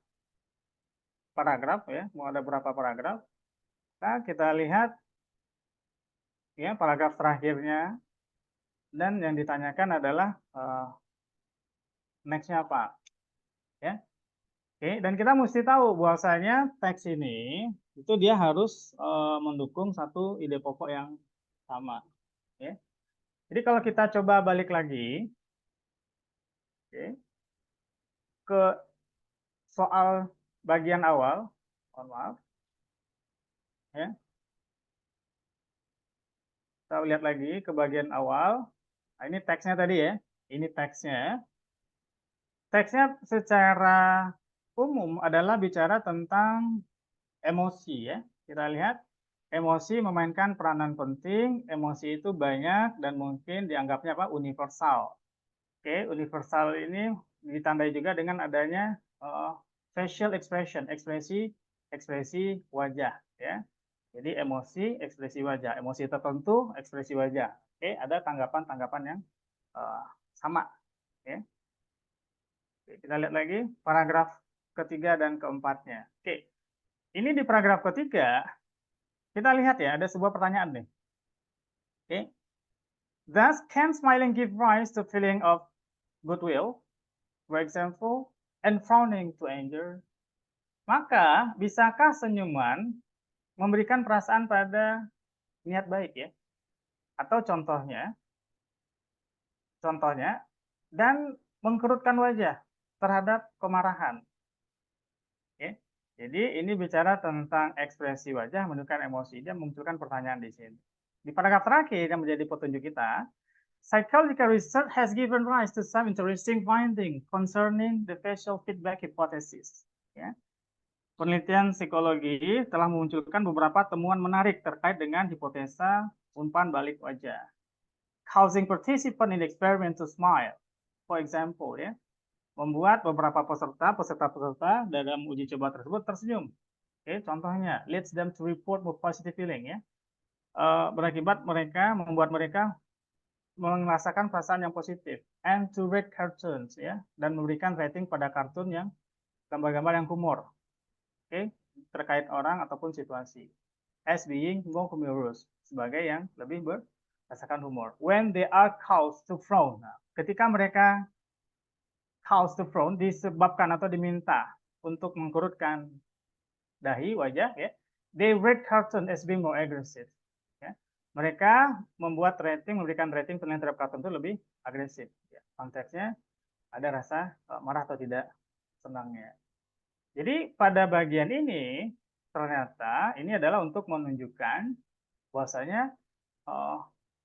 paragraf ya, mau ada berapa paragraf. Nah, kita lihat ya paragraf terakhirnya dan yang ditanyakan adalah next-nya apa ya. Oke, dan kita mesti tahu bahwasanya teks ini itu dia harus mendukung satu ide pokok yang sama ya. Jadi kalau kita coba balik lagi oke, ke soal bagian awal, mohon maaf ya. Kita lihat lagi ke bagian awal. Nah, ini teksnya tadi ya. Ini teksnya. Teksnya secara umum adalah bicara tentang emosi ya. Kita lihat emosi memainkan peranan penting, emosi itu banyak dan mungkin dianggapnya apa? Universal. Oke, universal ini ditandai juga dengan adanya facial expression, ekspresi wajah ya. Jadi emosi, ekspresi wajah, emosi tertentu, ekspresi wajah. Oke, ada tanggapan-tanggapan yang sama ya. Oke, kita lihat lagi paragraf ketiga dan keempatnya. Oke, ini di paragraf ketiga kita lihat ya ada sebuah pertanyaan nih. Oke, thus can smiling give rise to feeling of goodwill, for example, and frowning to anger. Maka bisakah senyuman memberikan perasaan pada niat baik ya? Atau contohnya dan mengkerutkan wajah terhadap kemarahan. Oke. Jadi ini bicara tentang ekspresi wajah menunjukkan emosi dan memunculkan pertanyaan di sini. Di paragraf terakhir yang menjadi petunjuk kita, psychological research has given rise to some interesting finding concerning the facial feedback hypothesis. Ya. Penelitian psikologi telah memunculkan beberapa temuan menarik terkait dengan hipotesa umpan balik wajah. Causing participant in the experiment to smile. For example, ya, membuat beberapa peserta dalam uji coba tersebut tersenyum. Oke, contohnya, leads them to report more positive feeling ya. Berakibat membuat mereka merasakan perasaan yang positif, and to rate cartoons ya, dan memberikan rating pada kartun yang gambar-gambar yang humor. Oke, terkait orang ataupun situasi. As being more humorous, sebagai yang lebih berasakan humor. When they are caused to frown. Nah, ketika mereka caused to frown disebabkan atau diminta untuk mengkerutkan dahi wajah ya, they rate cartoon as being more aggressive ya. Mereka memberikan rating penilaian terhadap kartun itu lebih agresif ya. Konteksnya ada rasa marah atau tidak senangnya. Jadi pada bagian ini ternyata ini adalah untuk menunjukkan bahwasanya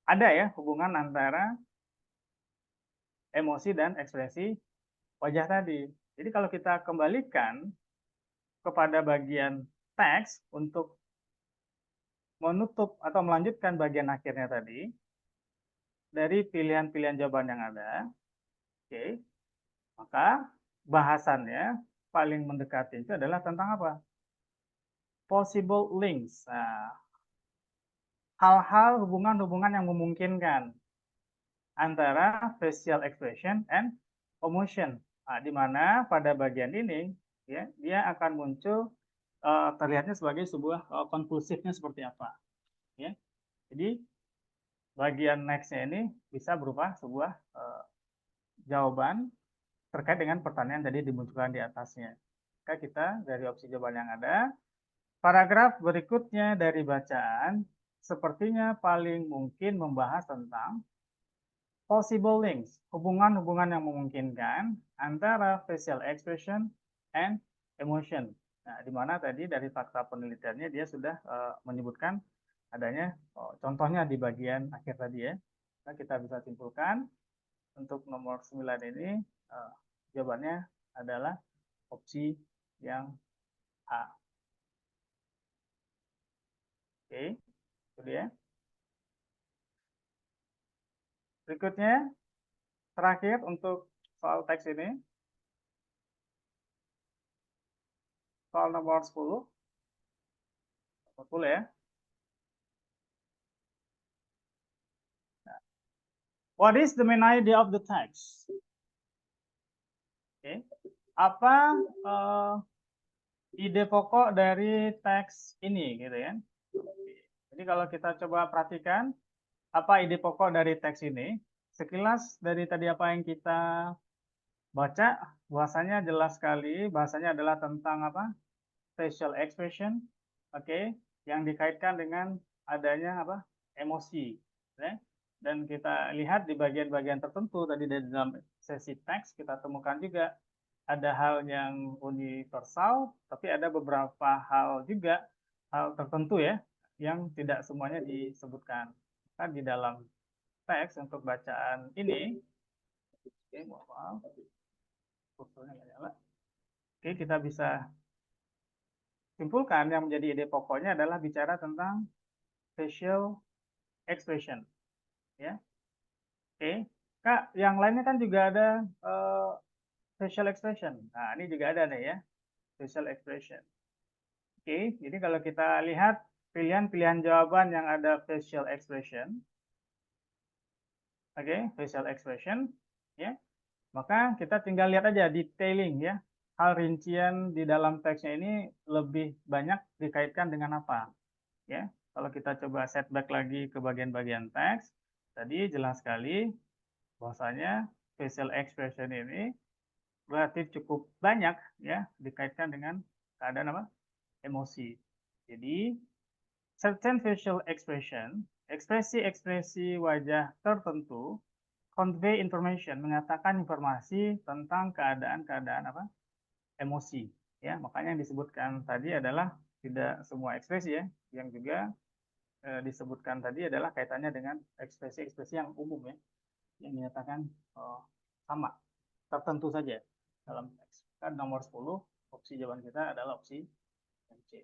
ada ya hubungan antara emosi dan ekspresi wajah tadi. Jadi kalau kita kembalikan kepada bagian teks untuk menutup atau melanjutkan bagian akhirnya tadi, dari pilihan-pilihan jawaban yang ada, oke, maka bahasannya paling mendekati itu adalah tentang apa? Possible links. Nah, hal-hal hubungan-hubungan yang memungkinkan antara facial expression and emotion. Nah, di mana pada bagian ini ya, dia akan muncul terlihatnya sebagai sebuah konklusifnya seperti apa. Ya. Jadi bagian next-nya ini bisa berupa sebuah jawaban terkait dengan pertanyaan tadi dimunculkan di atasnya. Maka kita dari opsi jawaban yang ada, paragraf berikutnya dari bacaan sepertinya paling mungkin membahas tentang possible links, hubungan-hubungan yang memungkinkan antara facial expression and emotion. Nah, di mana tadi dari fakta penelitiannya dia sudah menyebutkan adanya contohnya di bagian akhir tadi ya. Nah, kita bisa simpulkan untuk nomor 9 ini jawabannya adalah opsi yang A. Oke, itu dia. Berikutnya, terakhir untuk soal teks ini. Soal nomor 10. 10 ya. What is the main idea of the text? Oke. Apa ide pokok dari teks ini gitu ya. Jadi kalau kita coba perhatikan apa ide pokok dari teks ini, sekilas dari tadi apa yang kita baca, bahasanya jelas sekali, bahasanya adalah tentang apa? Facial expression, oke, yang dikaitkan dengan adanya apa? Emosi, ya. Dan kita lihat di bagian-bagian tertentu tadi dari dalam sesi teks kita temukan juga ada hal yang universal, tapi ada beberapa hal juga hal tertentu ya yang tidak semuanya disebutkan. Kan di dalam teks untuk bacaan ini, oke, maaf, kursornya nggak nyala. Oke, kita bisa simpulkan yang menjadi ide pokoknya adalah bicara tentang facial expression, ya. Oke, Kak, yang lainnya kan juga ada facial expression. Nah, ini juga ada nih ya, facial expression. Oke, jadi kalau kita lihat pilihan-pilihan jawaban yang ada facial expression, oke, facial expression, ya, maka kita tinggal lihat aja detailing ya, hal rincian di dalam teksnya ini lebih banyak dikaitkan dengan apa, ya. Kalau kita coba setback lagi ke bagian-bagian teks, tadi jelas sekali bahwasanya facial expression ini berarti cukup banyak ya dikaitkan dengan keadaan apa? Emosi. Jadi certain facial expression, ekspresi-ekspresi wajah tertentu convey information, mengatakan informasi tentang keadaan-keadaan apa? Emosi. Ya, makanya yang disebutkan tadi adalah tidak semua ekspresi ya, yang juga disebutkan tadi adalah kaitannya dengan ekspresi-ekspresi yang umum ya, yang menyatakan sama, tertentu saja dalam teks. Kan nomor 10, opsi jawaban kita adalah opsi C.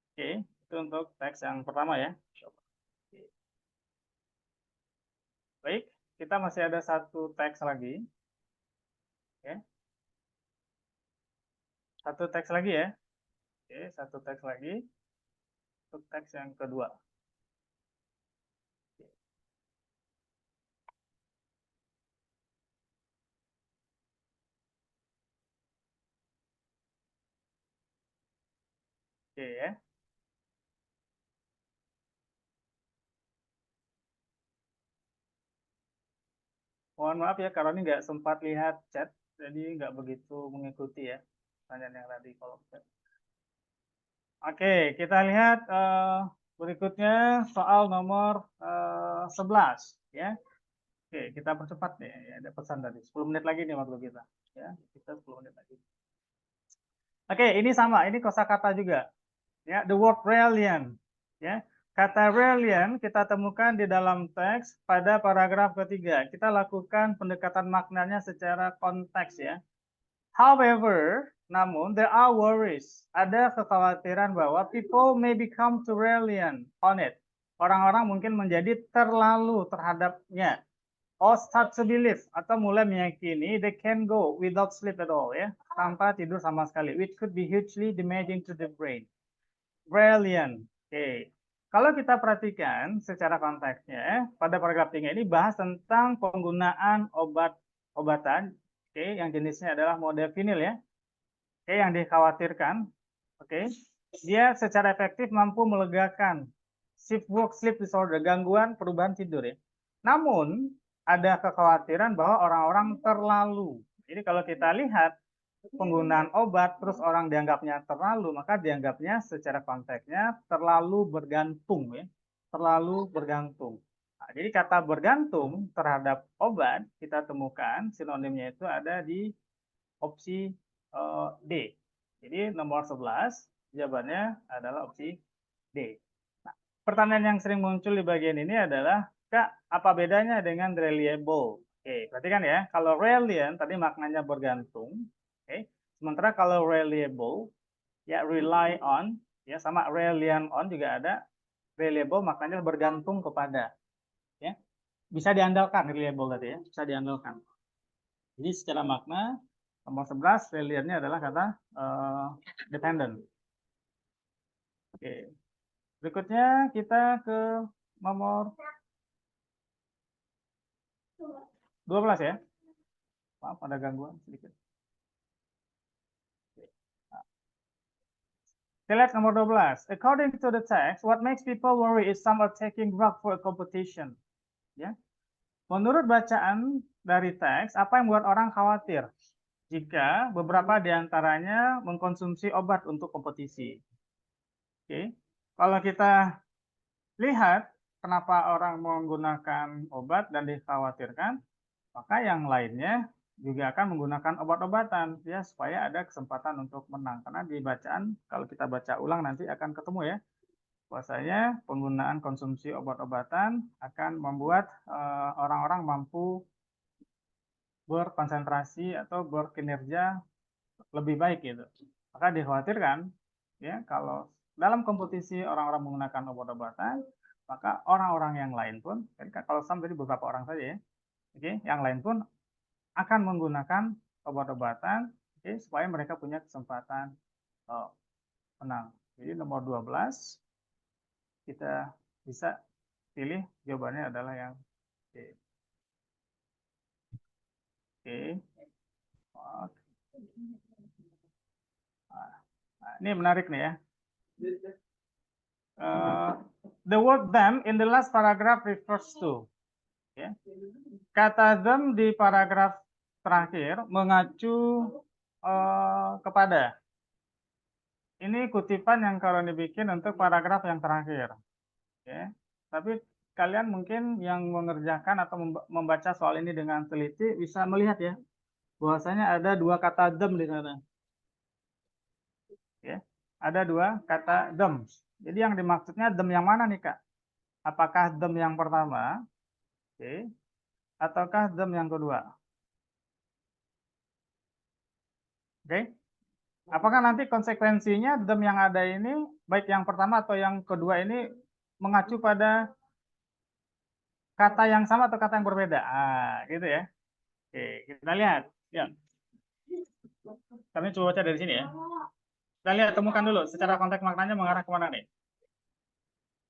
Oke, itu untuk teks yang pertama ya. Baik, kita masih ada satu teks lagi. Oke. Satu teks lagi ya. Oke, satu teks lagi. Untuk teks yang kedua. Oke ya. Mohon maaf ya, kalau ini nggak sempat lihat chat, jadi nggak begitu mengikuti ya pertanyaan yang tadi kolom chat. Oke, kita lihat berikutnya soal nomor 11 ya. Oke, kita percepat nih. Ya, ada pesan tadi. 10 menit lagi nih waktu kita. Ya, kita 10 menit lagi. Oke, ini sama. Ini kosakata juga. Ya, the word reliant. Ya, kata reliant kita temukan di dalam teks pada paragraf ketiga. Kita lakukan pendekatan maknanya secara konteks ya. However, namun there are worries. Ada kekhawatiran bahwa people may become too reliant on it. orang-orang mungkin menjadi terlalu terhadapnya. Or start to believe, atau mulai meyakini they can go without sleep at all, ya, tanpa tidur sama sekali, which could be hugely damaging to the brain. Brilliant. Oke. Kalau kita perhatikan secara konteksnya, pada paragraf 3 ini bahas tentang penggunaan obat-obatan, oke, yang jenisnya adalah modafinil, ya. Oke, yang dikhawatirkan, oke, dia secara efektif mampu melegakan shift work sleep disorder, gangguan perubahan tidur, ya. Namun, ada kekhawatiran bahwa orang-orang terlalu. Jadi kalau kita lihat penggunaan obat terus orang dianggapnya terlalu, maka dianggapnya secara konteksnya terlalu bergantung, ya. Terlalu bergantung. Nah, jadi kata bergantung terhadap obat kita temukan sinonimnya itu ada di opsi D. Jadi nomor 11 jawabannya adalah opsi D. Nah, pertanyaan yang sering muncul di bagian ini adalah, Kak, apa bedanya dengan reliable? Oke, perhatikan ya, kalau reliant tadi maknanya bergantung, oke. Sementara kalau reliable, ya rely on, ya sama reliant on juga ada. Reliable maknanya bergantung kepada, ya. Bisa diandalkan reliable tadi, ya, bisa diandalkan. Jadi secara makna nomor 11 reliantnya adalah kata dependent. Oke. Berikutnya kita ke nomor 12 ya. Maaf ada gangguan sedikit. Kita lihat nomor 12. According to the text, what makes people worry is some are taking drug for a competition. Ya. Menurut bacaan dari teks, apa yang membuat orang khawatir jika beberapa di antaranya mengkonsumsi obat untuk kompetisi? Oke. Kalau kita lihat kenapa orang menggunakan obat dan dikhawatirkan, maka yang lainnya juga akan menggunakan obat-obatan ya supaya ada kesempatan untuk menang. Karena di bacaan kalau kita baca ulang nanti akan ketemu ya bahwasanya penggunaan konsumsi obat-obatan akan membuat orang-orang mampu berkonsentrasi atau berkinerja lebih baik gitu. Maka dikhawatirkan ya kalau dalam kompetisi orang-orang menggunakan obat-obatan, maka orang-orang yang lain pun, kalau sama tadi beberapa orang saja ya, oke, yang lain pun akan menggunakan obat-obatan, oke, supaya mereka punya kesempatan menang. Jadi nomor 12 kita bisa pilih jawabannya adalah yang C. Oke. Nah, ini menarik nih ya. The word them in the last paragraph refers to. Ya. Kata them di paragraf terakhir mengacu kepada. Ini kutipan yang kalau dibikin untuk paragraf yang terakhir. Ya. Tapi kalian mungkin yang mengerjakan atau membaca soal ini dengan teliti bisa melihat ya bahwasanya ada dua kata them di sana. Ya. Ada dua kata them. Jadi yang dimaksudnya them yang mana nih Kak? Apakah them yang pertama? Oke. Ataukah them yang kedua? Oke. Apakah nanti konsekuensinya them yang ada ini baik yang pertama atau yang kedua ini mengacu pada kata yang sama atau kata yang berbeda? Ah, gitu ya. Oke, kita lihat. Ya. Kami coba baca dari sini ya. Kita lihat, temukan dulu secara konteks maknanya mengarah kemana nih.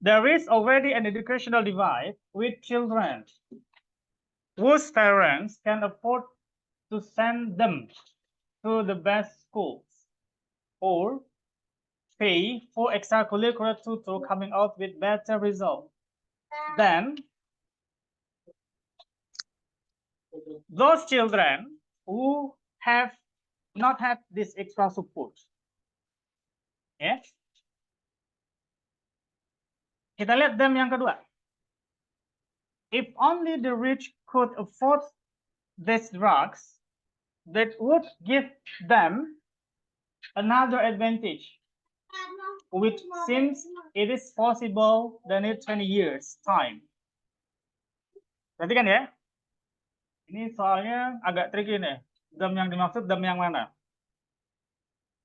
There is already an educational divide with children whose parents can afford to send them to the best schools or pay for extracurricular tutor coming out with better results than those children who have not had this extra support. Ya. Kita lihat them yang kedua. If only the rich could afford these drugs, that would give them another advantage, which seems it is possible than in 20 years time. Perhatikan ya. Ini soalnya agak tricky nih. Them yang dimaksud them yang mana?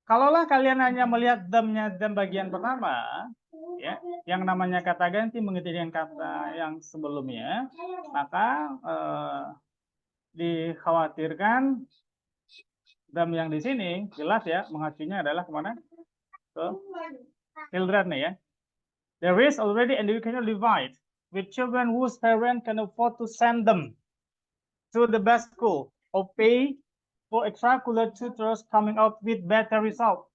kalaulah kalian hanya melihat them-nya them bagian pertama, ya, yang namanya kata ganti mengikuti dengan kata yang sebelumnya, maka dikhawatirkan them yang di sini jelas ya mengacunya adalah kemana? Ke children nih ya. There is already an educational divide with children whose parents can afford to send them to the best school or pay for extracurricular tutors coming out with better result.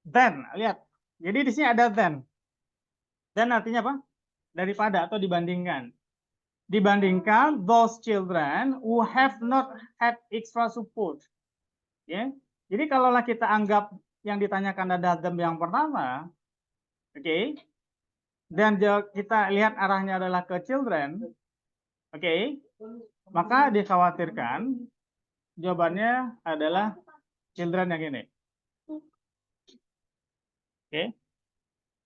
Then, lihat. Jadi di sini ada then. Then artinya apa? Daripada atau dibandingkan. Dibandingkan those children who have not had extra support. Ya. Jadi kalaulah kita anggap yang ditanyakan ada them yang pertama, oke. Dan kita lihat arahnya adalah ke children, oke. Maka dikhawatirkan jawabannya adalah children yang ini. Oke.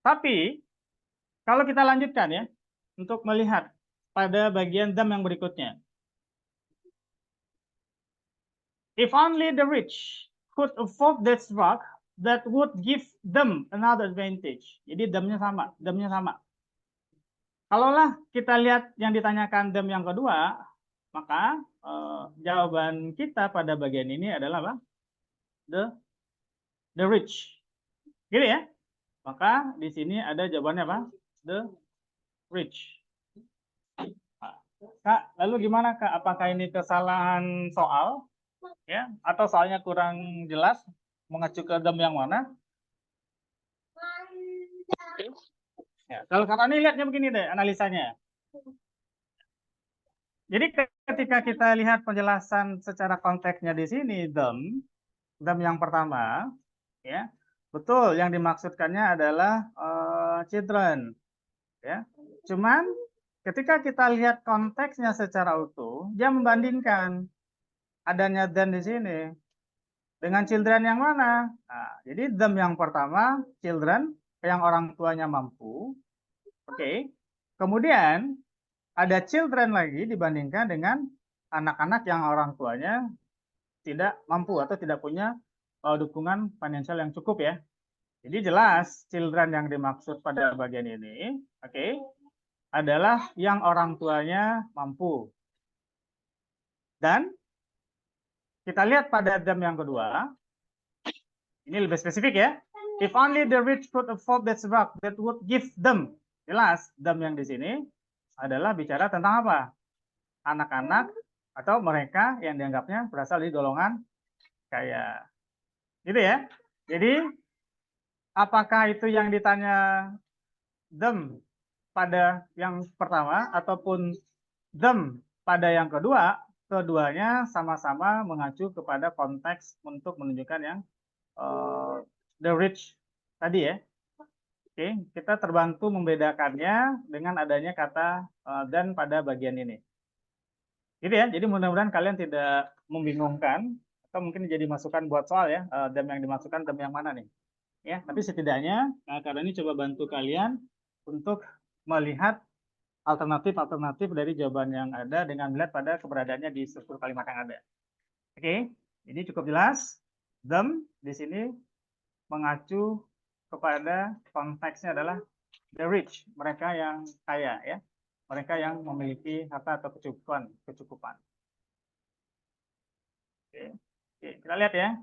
Tapi kalau kita lanjutkan ya untuk melihat pada bagian them yang berikutnya. If only the rich could afford that work, that would give them another advantage. Jadi them-nya sama, them-nya sama. Kalaulah kita lihat yang ditanyakan them yang kedua, maka jawaban kita pada bagian ini adalah apa? The rich. Gitu ya. Maka di sini ada jawabannya apa? The rich. Kak, lalu gimana Kak? Apakah ini kesalahan soal? Ya, atau soalnya kurang jelas? Mengacu ke them yang mana? Ya, kalau Kak Tani lihatnya begini deh analisanya. Jadi ketika kita lihat penjelasan secara konteksnya di sini them yang pertama, ya betul yang dimaksudkannya adalah children, ya. Cuman ketika kita lihat konteksnya secara utuh, dia membandingkan adanya them di sini dengan children yang mana. Nah, jadi them yang pertama children yang orang tuanya mampu, oke. Kemudian ada children lagi dibandingkan dengan anak-anak yang orang tuanya tidak mampu atau tidak punya dukungan finansial yang cukup ya. Jadi jelas children yang dimaksud pada bagian ini, oke, adalah yang orang tuanya mampu. Dan kita lihat pada them yang kedua, ini lebih spesifik ya. If only the rich could afford that work, that would give them. Jelas them yang di sini adalah bicara tentang apa? Anak-anak atau mereka yang dianggapnya berasal dari golongan kaya. Gitu ya. Jadi apakah itu yang ditanya them pada yang pertama ataupun them pada yang kedua, keduanya sama-sama mengacu kepada konteks untuk menunjukkan yang the rich tadi ya. Oke, kita terbantu membedakannya dengan adanya kata dan pada bagian ini. Gitu ya, jadi mudah-mudahan kalian tidak membingungkan atau mungkin jadi masukan buat soal ya, them yang dimasukkan them yang mana nih. Ya, tapi setidaknya karena ini coba bantu kalian untuk melihat alternatif-alternatif dari jawaban yang ada dengan melihat pada keberadaannya di struktur kalimat yang ada. Oke, jadi cukup jelas. Them di sini mengacu kepada konteksnya adalah the rich, mereka yang kaya ya, mereka yang memiliki harta atau kecukupan. Oke, kita lihat ya.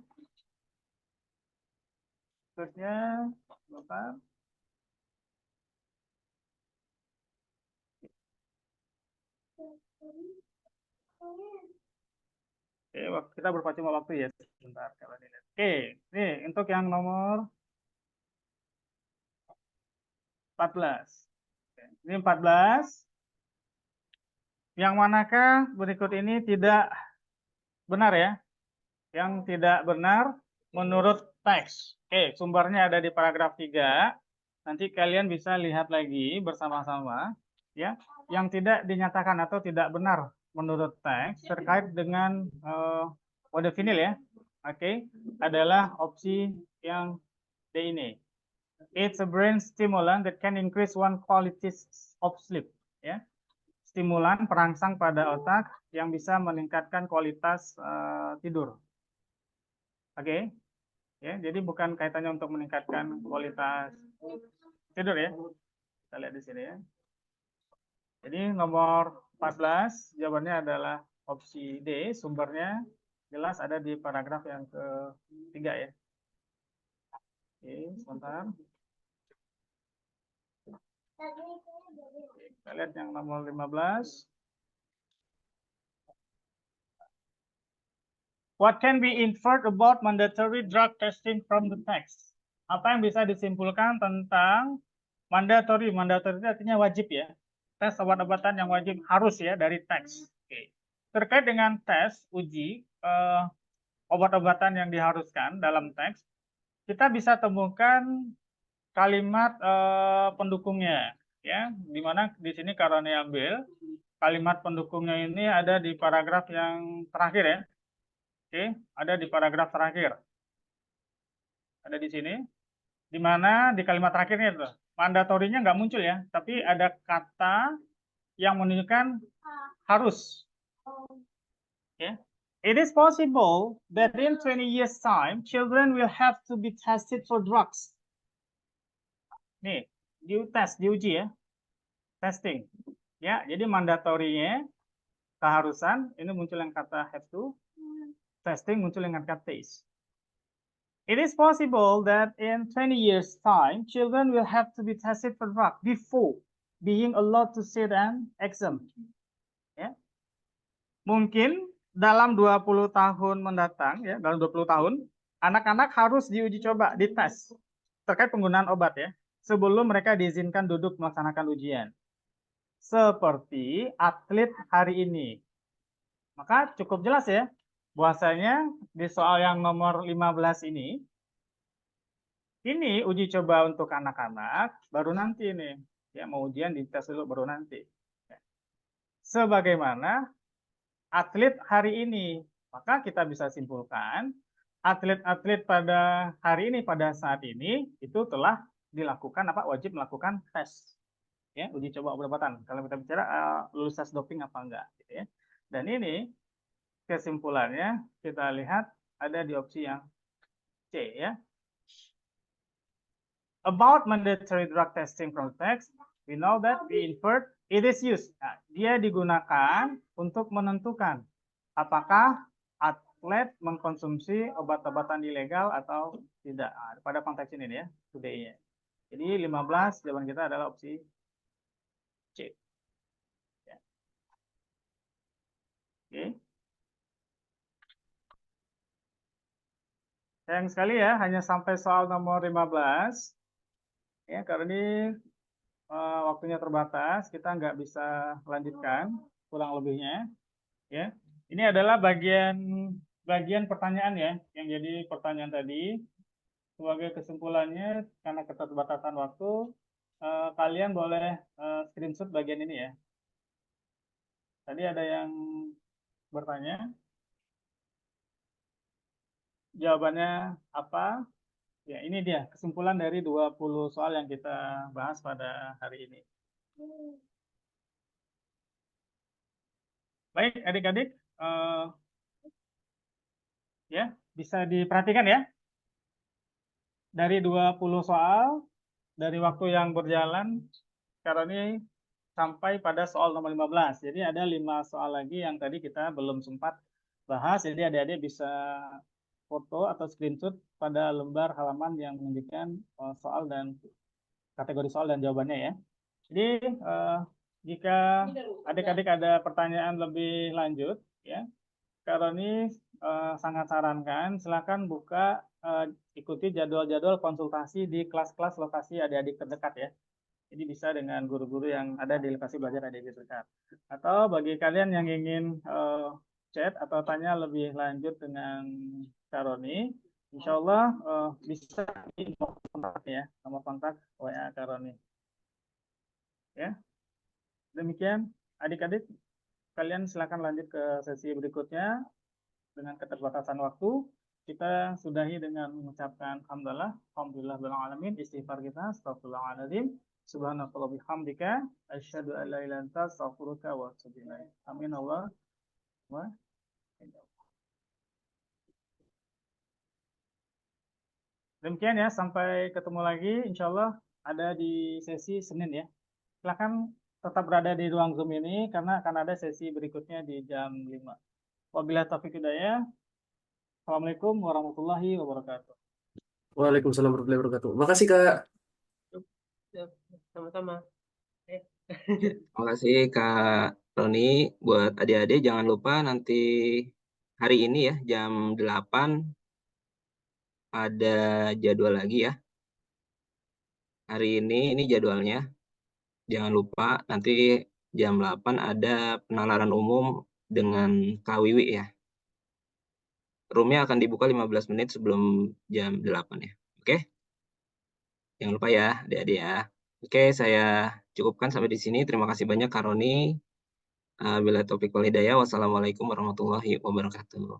Terusnya, Bapak. Oke, kita berpacu waktu ya sebentar. Oke, nih untuk yang nomor 14. Ini 14. Yang manakah berikut ini tidak benar ya? Yang tidak benar menurut teks. Oke, sumbernya ada di paragraf 3. Nanti kalian bisa lihat lagi bersama-sama ya. Yang tidak dinyatakan atau tidak benar menurut teks terkait dengan modafinil ya. Oke, adalah opsi yang D ini. It's a brain stimulant that can increase one quality of sleep. Ya, stimulan perangsang pada otak yang bisa meningkatkan kualitas tidur. Oke, Ya, jadi bukan kaitannya untuk meningkatkan kualitas tidur ya. Kita lihat di sini ya. Jadi nomor 14 jawabannya adalah opsi D, sumbernya jelas ada di paragraf yang ketiga ya. Oke, sebentar. Kita lihat yang nomor 15. What can be inferred about mandatory drug testing from the text? Apa yang bisa disimpulkan tentang mandatory? Mandatory itu artinya wajib ya. Tes obat-obatan yang wajib harus ya dari teks. Oke. Terkait dengan tes uji obat-obatan yang diharuskan dalam teks, kita bisa temukan kalimat pendukungnya ya, di mana di sini Karone ambil kalimat pendukungnya ini ada di paragraf yang terakhir ya. Oke, ada di paragraf terakhir. Ada di sini, di mana di kalimat terakhirnya itu mandatorinya nggak muncul ya, tapi ada kata yang menunjukkan harus. Okay. It is possible that in 20 years time, children will have to be tested for drugs. Nih, diuji ya, testing. Ya, jadi mandatorinya keharusan, ini muncul yang kata have to, testing muncul dengan kata taste. It is possible that in 20 years time, children will have to be tested for drugs before being allowed to sit an exam. Ya. Mungkin dalam 20 tahun mendatang, ya, dalam 20 tahun, anak-anak harus diuji coba, dites terkait penggunaan obat ya, sebelum mereka diizinkan duduk melaksanakan ujian. Seperti atlet hari ini. Maka cukup jelas ya, bahwasanya di soal yang nomor 15 ini uji coba untuk anak-anak, baru nanti nih. Ya, mau ujian dites dulu baru nanti. Sebagaimana atlet hari ini, maka kita bisa simpulkan atlet-atlet pada hari ini, pada saat ini itu telah dilakukan wajib melakukan tes ya, uji coba obat-obatan. Kalau kita bicara lulus tes doping apa enggak gitu ya. Dan ini kesimpulannya kita lihat ada di opsi yang C ya. About mandatory drug testing from text, we know that we inferred it is used. Nah, dia digunakan untuk menentukan apakah atlet mengkonsumsi obat-obatan ilegal atau tidak. Nah, pada konteks ini ya, today-nya. Jadi 15 jawaban kita adalah opsi C. Ya. Oke. Sayang sekali ya, hanya sampai soal nomor 15. Ya, karena ini waktunya terbatas, kita nggak bisa lanjutkan kurang lebihnya. Ya, ini adalah bagian pertanyaan ya, yang jadi pertanyaan tadi. Sebagai kesimpulannya, karena keterbatasan waktu, kalian boleh screenshot bagian ini ya. Tadi ada yang bertanya, jawabannya apa? Ya, ini dia kesimpulan dari 20 soal yang kita bahas pada hari ini. Baik, adik-adik, ya bisa diperhatikan ya. Dari 20 soal, dari waktu yang berjalan, sekarang ini sampai pada soal nomor 15. Jadi ada 5 soal lagi yang tadi kita belum sempat bahas. Jadi adik-adik bisa foto atau screenshot pada lembar halaman yang menunjukkan soal dan kategori soal dan jawabannya ya. Jadi jika adik-adik ada pertanyaan lebih lanjut ya, kalau ini sangat sarankan silakan buka ikuti jadwal-jadwal konsultasi di kelas-kelas lokasi adik-adik terdekat ya. Jadi bisa dengan guru-guru yang ada di lokasi belajar adik-adik terdekat. Atau bagi kalian yang ingin chat atau tanya lebih lanjut dengan Karoni, insya Allah bisa di nomor kontak ya, nomor kontak WA Karoni. Ya, demikian adik-adik, kalian silakan lanjut ke sesi berikutnya. Dengan keterbatasan waktu, kita sudahi dengan mengucapkan alhamdulillah bil alamin, istighfar kita, astagfirullahaladzim, subhanakallah bihamdika, asyhadu an la ilaha illa anta, astaghfiruka wa atubu ilaik. Amin Allah wa Demikian ya, sampai ketemu lagi. Insya Allah ada di sesi Senin ya. Silahkan tetap berada di ruang Zoom ini karena akan ada sesi berikutnya di jam 5. Wabillahi taufiq hidayah. Assalamualaikum warahmatullahi wabarakatuh. Waalaikumsalam warahmatullahi wabarakatuh. Makasih Kak. Sama-sama. Terima kasih Kak Roni. Buat adik-adik jangan lupa nanti hari ini ya jam 8 ada jadwal lagi ya. Hari ini jadwalnya. Jangan lupa nanti jam 8 ada penalaran umum dengan Kak Wiwi ya. Roomnya akan dibuka 15 menit sebelum jam 8 ya. Oke? Jangan lupa ya adik-adik ya. Oke, saya cukupkan sampai di sini. Terima kasih banyak Kak Roni. Bila topik wal hidayah. Wassalamualaikum warahmatullahi wabarakatuh.